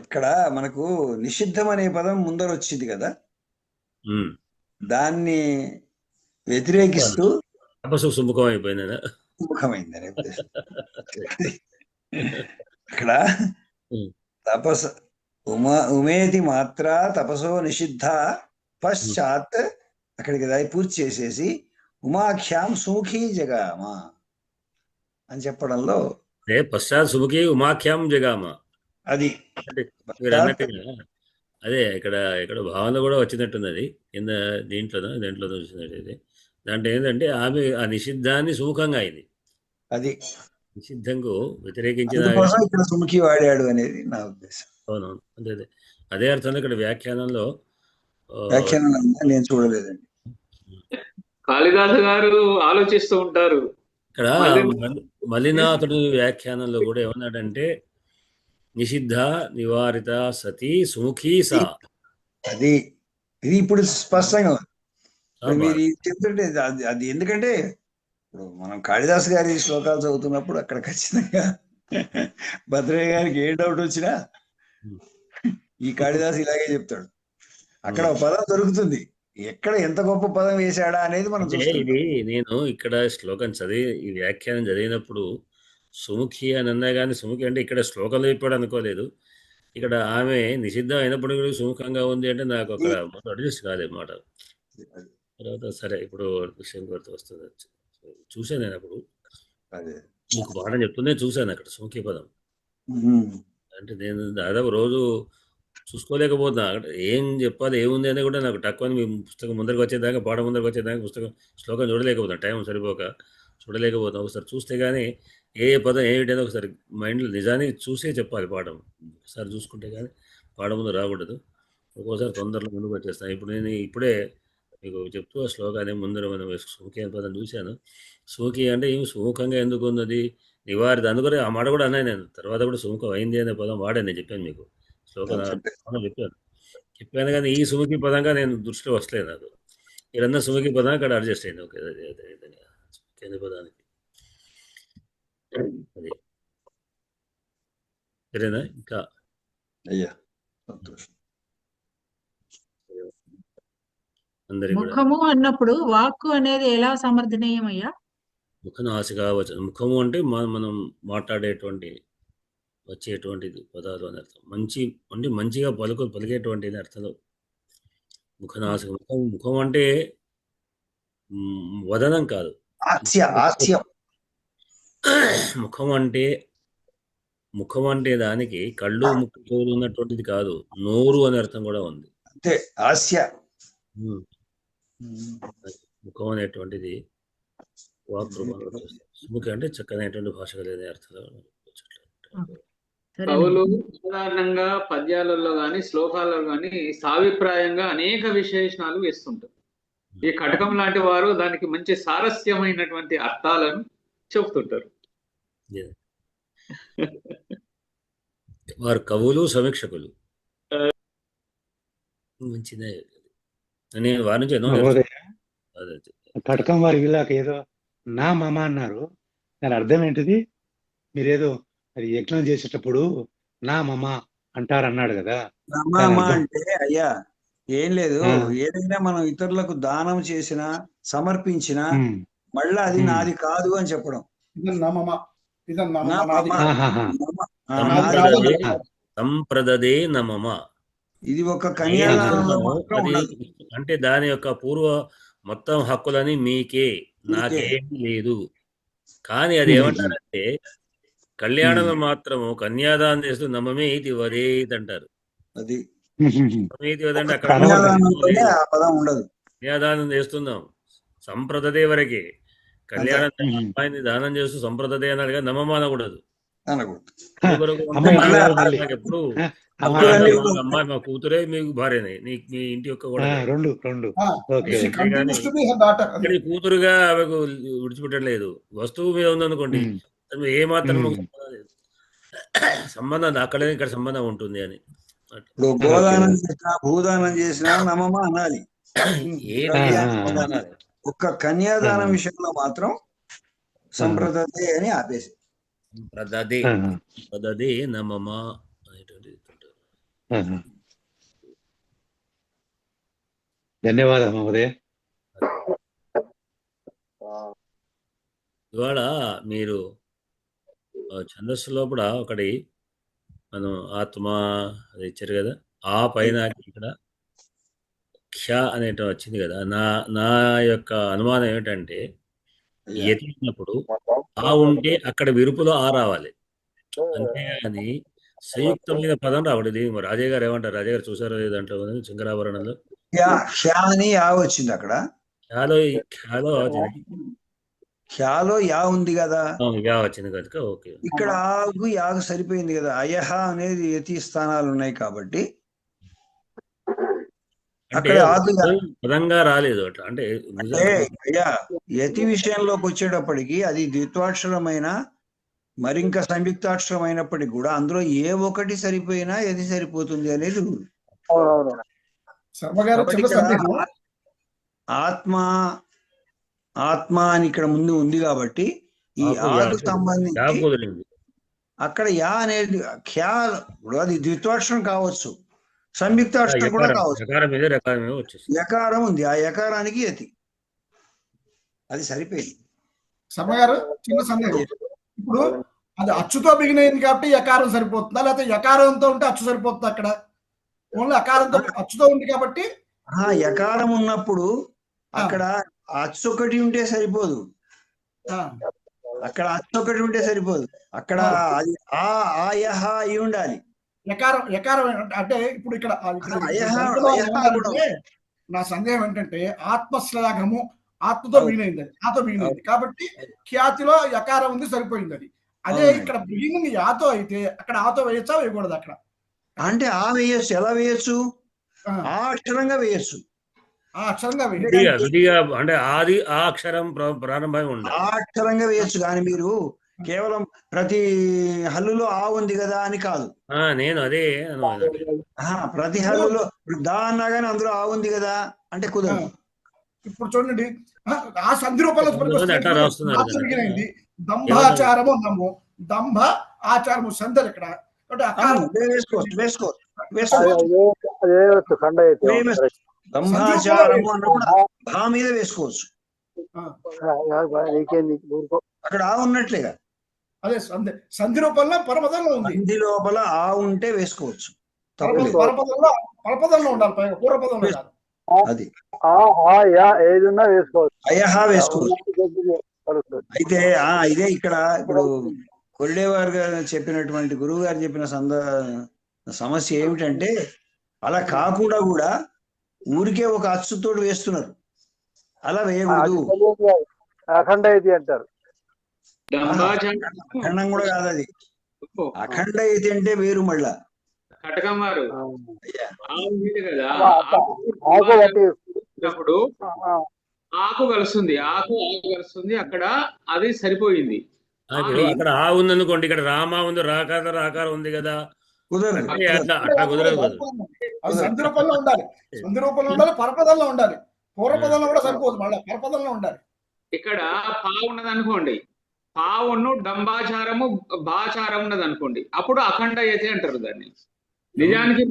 ఇక్కడ మనకు నిషిద్ధం అనే పదం ముందర వచ్చింది కదా, దాన్ని వ్యతిరేకిస్తూ తపస్సు సుముఖం అయిపోయింది, సుముఖమైందని ఇక్కడ తపస్సు ఉమేతి మాత్ర తపసో నిషిద్ధ పశ్చాత్ అక్కడికి పూర్తి చేసేసి ఉమాఖ్యాం సుముఖీ జగామ అని చెప్పడంలో పశ్చాత్ సుముఖీ ఉమాఖ్యాం జగామ అది మీరు అన్నట్టుగా అదే ఇక్కడ భావన కూడా వచ్చినట్టున్నది కింద దేంట్లో వచ్చినట్టు. దాంట్లో ఏంటంటే ఆమె ఆ నిషిద్ధాన్ని సుముఖంగా అయింది, అది నిషిద్ధంకు వ్యతిరేకించిన ఇక్కడ సుముఖి వాడాడు అనేది నా ఉద్దేశం. అవునవును, అదే అదే అర్థంలో ఇక్కడ వ్యాఖ్యానంలో నేను చూడలేదండి. కాళిదాసు గారు ఆలోచిస్తూ ఉంటారు. ఇక్కడ మలినాథుడి వ్యాఖ్యానంలో కూడా ఏమన్నాడంటే నిషిద్ధ నివారిత సతీ సుముఖీ సా. ఇది ఇప్పుడు స్పష్టంగా మీరు చెప్తుంటే అది ఎందుకంటే ఇప్పుడు మనం కాళిదాసు గారి శ్లోకాలు చదువుతున్నప్పుడు అక్కడ ఖచ్చితంగా భద్రయ్య గారికి ఏ డౌట్ వచ్చినా ఈ కాళిదాసు ఇలాగే చెప్తాడు. అక్కడ పదం దొరుకుతుంది, ఎక్కడ ఎంత గొప్ప పదం వేశాడా అనేది మనం ఇది నేను ఇక్కడ శ్లోకం ఈ వ్యాఖ్యానం చదివినప్పుడు సుముఖి అని అన్నా కానీ సుముఖి అంటే ఇక్కడ శ్లోకంలో చెప్పాడు అనుకోలేదు. ఇక్కడ ఆమె నిషిద్ధం అయినప్పుడు సుముఖంగా ఉంది అంటే నాకు అక్కడ అడ్జస్ట్ కాలేదు మాట. తర్వాత సరే ఇప్పుడు విషయం గుర్తు వస్తుంది. చూశాను నేను అప్పుడు మీకు పాఠం చెప్తుందే చూశాను అక్కడ సుముఖి పదం. అంటే నేను దాదాపు రోజు చూసుకోలేకపోతున్నా అక్కడ ఏం చెప్పాలి ఏముంది అని కూడా నాకు తక్కువ. మీ పుస్తకం ముందరికి వచ్చేదాకా పాఠం ముందరికి వచ్చేదాకా పుస్తకం శ్లోకం చూడలేకపోతున్నా, టైం సరిపోక చూడలేకపోతున్నా. ఒకసారి చూస్తే కానీ ఏ పదం ఏమిటైనా ఒకసారి మైండ్లో నిజానికి చూసే చెప్పాలి పాఠం. ఒకసారి చూసుకుంటే కానీ పాఠం ముందు రాకూడదు. ఒక్కోసారి తొందరలో ముందుకు వచ్చేస్తాను. ఇప్పుడు నేను ఇప్పుడే మీకు చెప్తూ ఆ శ్లోకాన్ని ముందర మనం సుముఖి అనే పదం చూశాను. సుముఖి అంటే ఏమి సుముఖంగా ఎందుకు ఉన్నది నివారిత అందుకని ఆ మాట కూడా అన్నాయి. నేను తర్వాత కూడా సుముఖం అయింది అనే పదం వాడాను, నేను చెప్పాను మీకు శ్లోకం చెప్పాను కానీ ఈ సుముఖి పదంగా నేను దృష్టిలో వస్తలేదు నాకు. మీరన్న సుముఖి పదం అక్కడ అడ్జస్ట్ అయింది. ఓకే, అదే పదానికి అది సరేనా? ఇంకా అయ్యా సంతోషం. ముఖము అన్నప్పుడు వాక్కు అనేది ఎలా సమర్థనీయమయ్యా? ముఖనాసిక వచనం. ముఖము అంటే మనం మాట్లాడేటువంటి వచ్చేటువంటిది పదాలు అని అర్థం. అంటే మంచిగా పలికేటువంటి అర్థంలో ముఖనాసిక. ముఖం అంటే వదనం కాదు, ముఖం అంటే దానికి కళ్ళు ముక్కు చెవులు ఉన్నటువంటిది కాదు, నోరు అనే అర్థం కూడా ఉంది. అంతే హాస్య. ముఖం అనేటువంటిది వాక్ రూపంలో ముఖం అంటే చక్కనైనటువంటి భాష కలిగిన అర్థంలో. కవులు సాధారణంగా పద్యాలలో కానీ శ్లోకాలలో కానీ సాభిప్రాయంగా అనేక విశేషణాలు వేస్తుంటారు. ఈ కటకం లాంటి వారు దానికి మంచి సారస్యమైనటువంటి అర్థాలను చెబుతుంటారు. వారు కవులు, సమీక్షకులు. మంచిదే. నేను వారి నుంచి ఎన్నో మహోదయ, అదే కటకం వారి వీళ్ళకి ఏదో నా మామ అన్నారు. దాని అర్థం ఏంటిది? మీరేదో అది యజ్ఞం చేసేటప్పుడు నా మామ అంటారన్నాడు కదా, దాని నమమ అర్థం? అంటే అయ్యా ఏం లేదు, ఆ, ఏదైనా మనం ఇతరులకు దానం చేసినా సమర్పించినా ఉమ్, మళ్ళా అది ఉమ్. నాది కాదు అని చెప్పడం. ఇదన్న మమ ఇదన్న నా మమ నాది మమ ఆహాహా. నమ ఆ, నాది నాది కాదు సంప్రదదే అని. సంప్రదదే నమమ. ఇది ఒక నేను కన్యాదానంలో ఇస్తున్నాను మాత్రం అది, ఉండదు. అంటే దాని యొక్క పూర్వ మొత్తం హక్కులని మీకే, మీకే. నాకేమీ లేదు. కానీ అది ఉమ్, ఏమంటారంటే కళ్యాణంలో మాత్రము కన్యాదానం చేస్తూ నమమే ఇది వదేది అంటారు. అది నమమేది వదంటే ఒక అక్కడ కనబడదు. కన్యాదానంలోనే లేదు. ఆ పదం ఉండదు. కన్యాదానం చేస్తున్నాం సంప్రదదే వరకే. అంతే కళ్యాణం ఉమ్. అమ్మాయిని దానం చేస్తూ సంప్రదదే అనాలి కానీ నమమ అనకూడదు. అనకూడదు. ఎందుకొరకు అమ్మ అంటే ఇంట్లో మళ్ళా కాదు మళ్ళీ. నాకు ఎప్పుడు ఆ, అమ్మ కూతురు అంటే హక్కులన్నీ మాకు అమ్మాయి, మా కూతురే మీకు భార్యనే, మీ ఇంటి యొక్క కూడా కాదు. రెండు రెండు. ఓకే. She అంతేగాని continues to be her daughter. ఇక్కడ ఈ కూతురుగా ఆమెకు విడిచిపెట్టలేదు. వస్తువు మీద ఉందనుకోండి, ఉమ్, అది ఏ మాత్రం ఉమ్. సంబంధం లేదు. సంబంధం అక్కడే ఇక్కడ సంబంధం ఉంటుంది అని. అట్లా. ఇప్పుడు ఓకే గోదానం ఓకే. చేసినా భూదానం చేసినా నమమ అనాలి. ఏది ఆ, చేసినా అనాలి. ఒక్క కన్యాదానం ఆ, విషయంలో మాత్రం ఆ, సంప్రదతే అని ఆపేసి. ప్రదదే ఆ, ప్రదదే నమమ అనేటువంటిది ఉంటుంది. ఆ. ధన్యవాదాలు మహోదయ. ఇవాళ మీరు ఛందస్సు లోపల ఒకటి మనం ఆత్మ అది ఇచ్చారు కదా, ఆ పైన ఇక్కడ క్ష అనేట వచ్చింది కదా. నా నా యొక్క అనుమానం ఏమిటంటే యతి ఉన్నప్పుడు ఆ ఉంటే అక్కడ విరుపులో ఆ రావాలి, అంతేగాని సంయుక్తమైన పదం రావడం. ఇది రాజయ్య గారు ఏమంటారు? రాజయ్య గారు చూసారో దాంట్లో శంకరాభరణంలో హ్యా అని యా వచ్చింది అక్కడ. ఖ్యాలో హ్యాలో యా ఉంది కదా, యా వచ్చింది కనుక ఓకే. ఇక్కడ ఆగు యాగు సరిపోయింది కదా. అయహ అనేది యతి స్థానాలు ఉన్నాయి కాబట్టి అంటే అక్కడ ఆగు పదంగా రాలేదు అట్లా. అంటే అంటే అయ్యా యతి విషయంలోకి వచ్చేటప్పటికి అది ద్విత్వాక్షరమైన మరింక సంయుక్తాక్షరం అయినప్పటికీ కూడా అందులో ఏ ఒకటి సరిపోయినా యతి సరిపోతుంది అనేది రూల్. శర్మ గారు కాబట్టి చిన్న ఇక్కడ సందేహం. ఆత్మ ఆత్మ అని ఇక్కడ ముందు ఉంది కాబట్టి ఈ ఆకు సంబంధించి అక్కడ యా అనేది ఖ్యా, అది ద్విత్వాక్షరం కావచ్చు, సంయుక్తాక్షరం కూడా కావచ్చు. యకారం ఉంది, ఆ యకారానికి యతి, అది సరిపోయింది. శర్మ గారు చిన్న సందేహం. ఇప్పుడు అది అచ్చుతో బిగినైంది కాబట్టి యకారం సరిపోతుందా, లేకపోతే యకారంతో ఉంటే అచ్చు సరిపోతుందా? అక్కడ ఓన్లీ అకారంతో అచ్చుతో ఉంది కాబట్టి యకారం ఉన్నప్పుడు అక్కడ అచ్చు ఒకటి ఉంటే సరిపోదు, అక్కడ అచ్చు ఒకటి ఉంటే సరిపోదు, అక్కడ అది ఆయహ అయి ఉండాలి. యకారం అంటే ఇప్పుడు ఇక్కడ నా సందేహం ఏంటంటే ఆత్మశ్లాఘము ఆత్మతో బిగినైంది, అది ఆతో బిగినైంది కాబట్టి ఖ్యాతిలో యకారం ఉంది, సరిపోయింది అది. అదే ఇక్కడ బిగినింగ్ యాతో అయితే అక్కడ ఆతో వేయచ్చా, వేయకూడదు? అక్కడ అంటే ఆ వేయచ్చు. ఎలా వేయచ్చు? ఆ అక్షరంగా వేయచ్చు. ఆ అక్షరంగా విడిగా అంటే ఆది ఆ అక్షరం ప్రారంభమై ఉండాలి, ఆ అక్షరంగా వేయచ్చు. కానీ మీరు కేవలం ప్రతి హల్లులో ఆ ఉంది కదా అని కాదు. నేను అదే ప్రతి హల్లులో దా అన్నా కానీ అందులో ఆ ఉంది కదా అంటే కుదరదు. ఇప్పుడు చూడండి, ఆ సంధి రూపంలో బిగినైంది. దంభాచారము అన్నాము, దంభ ఆచారము సంధలు ఇక్కడ దంభాచారము అన్నప్పుడు భా మీద వేసుకోవచ్చు, అక్కడ ఆ ఉన్నట్లేగా. అదే సంధి రూపంలో పరపదంలో ఉంది, సంధి లోపల ఆ ఉంటే వేసుకోవచ్చు, పరపదంలో ఉండాలి, పైగా పూర్వపదంలో కాదు. అది ఏదన్నా వేసుకోవచ్చు, అయహ వేసుకోవచ్చు. అయితే ఇదే ఇక్కడ ఇప్పుడు కొల్లేవారు గారు చెప్పినటువంటి గురువు గారు చెప్పిన సమస్య ఏమిటంటే అలా కాకుండా కూడా ఊరికే ఒక అచ్చుతోడు వేస్తున్నారు, అలా వేయకూడదు. అఖండ యతి అంటారు. అఖండం కూడా కాదు అది, అఖండ యతి అంటే వేరు. మళ్ళా ఉన్నప్పుడు ఆకు కలుస్తుంది, ఆకు కలుస్తుంది, అక్కడ అది సరిపోయింది. ఇప్పుడు అక్కడ ఆ ఉంది అనుకోండి, ఇక్కడ రామ ఉంది, రాకార ఉంది కదా, కుదరదు. అంటే అట్లా కుదరదు కదా. అది సంధి రూపంలో ఉండాలి, సంధి రూపంలో ఉండాలి, పరపదంలో ఉండాలి. పూర్వపదంలో కూడా సరిపోదు, మళ్ళీ పరపదంలో ఉండాలి. ఇక్కడ పా ఉన్నది అనుకోండి, పావును డంబాచారము బాచారం ఉన్నది అనుకోండి, అప్పుడు అఖండ యతి అంటారు దాన్ని. నిజానికి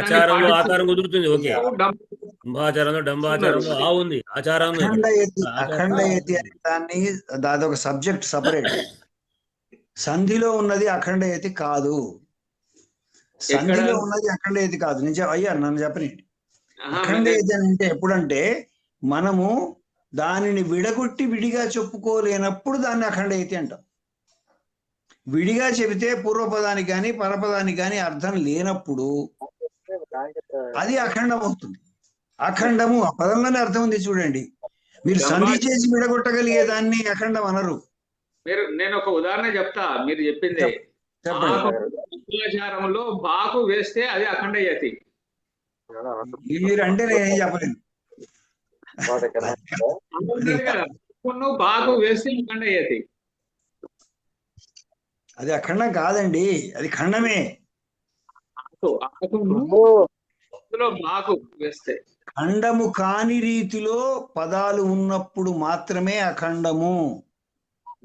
ఆచారంలో ఆకారం కుదురుతుంది, ఓకే. డంబాచారంలో డంబాచారంలో ఆ ఉంది, ఆచారం అఖండ యతి అనే దాన్ని అదొక సబ్జెక్ట్ సపరేట్. సంధిలో ఉన్నది అఖండ యతి కాదు, సంధిలో ఉన్నది అఖండ యతి కాదు. అయ్యా నన్ను చెప్పని. అఖండ యతి అంటే ఎప్పుడంటే మనము దానిని విడగొట్టి విడిగా చెప్పుకోలేనప్పుడు దాన్ని అఖండ యతి అంటాం. విడిగా చెబితే పూర్వపదానికి కానీ పరపదానికి కానీ అర్థం లేనప్పుడు అది అఖండం అవుతుంది. అఖండము ఆ పదంలోనే అర్థం ఉంది చూడండి. మీరు సంధి చేసి విడగొట్టగలిగే దాన్ని అఖండం అనరు. నేను ఒక ఉదాహరణ చెప్తా, మీరు చెప్పింది. ఆచారంలో బాకు వేస్తే అది అఖండ యతి. మీరు అంటే నేనేం చెప్పలేను. బాకు వేస్తే అఖండ యతి. అది అఖండం కాదండి, అది ఖండమే. బాకు వేస్తే ఖండము కాని రీతిలో పదాలు ఉన్నప్పుడు మాత్రమే అఖండము.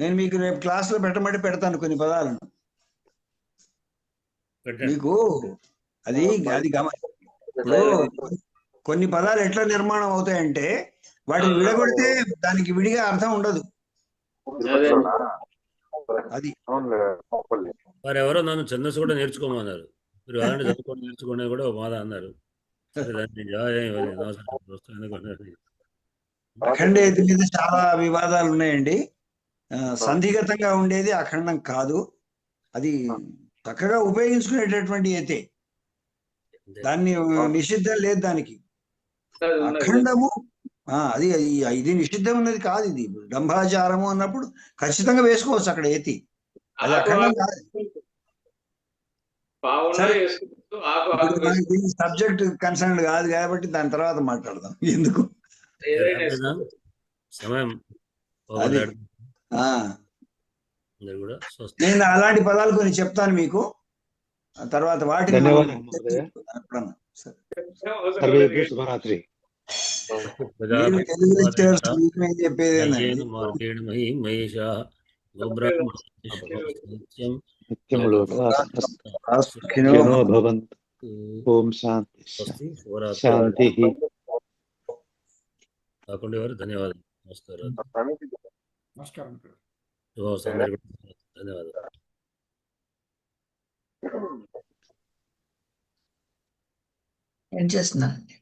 నేను మీకు రేపు క్లాసులో పెట్టమంటే పెడతాను కొన్ని పదాలను మీకు. అది అది కొన్ని పదాలు ఎట్లా నిర్మాణం అవుతాయంటే వాటిని విడగొడితే దానికి విడిగా అర్థం ఉండదు. అది వారు ఎవరో నన్ను ఛందస్సు కూడా నేర్చుకోమన్నారు. మీరు అలాంటి చదువుకొని నేర్చుకునే కూడా బాధ అన్నారు. అఖండ యతి మీద చాలా వివాదాలు ఉన్నాయండి. సంధిగతంగా ఉండేది అఖండం కాదు, అది చక్కగా ఉపయోగించుకునేటటువంటి యతే. దాన్ని నిషిద్ధం లేదు దానికి. అఖండము అది ఇది నిషిద్ధం ఉన్నది కాదు. ఇది డంబాచారము అన్నప్పుడు ఖచ్చితంగా వేసుకోవచ్చు అక్కడ యతి, అది అఖండం కాదు. సబ్జెక్ట్ కన్సర్న్ కాదు కాబట్టి దాని తర్వాత మాట్లాడదాం ఎందుకు. సమయం నేను అలాంటి పదాలు కొన్ని చెప్తాను మీకు, తర్వాత వాటిని శుభరాత్రి. చెప్పేది ఓం శాంతి శాంతి. కాకుండా ఎవరు ధన్యవాదాలు. నమస్కారం. నమస్కారం. ధన్యవాదాలు. ఏం చేస్తున్నానండి.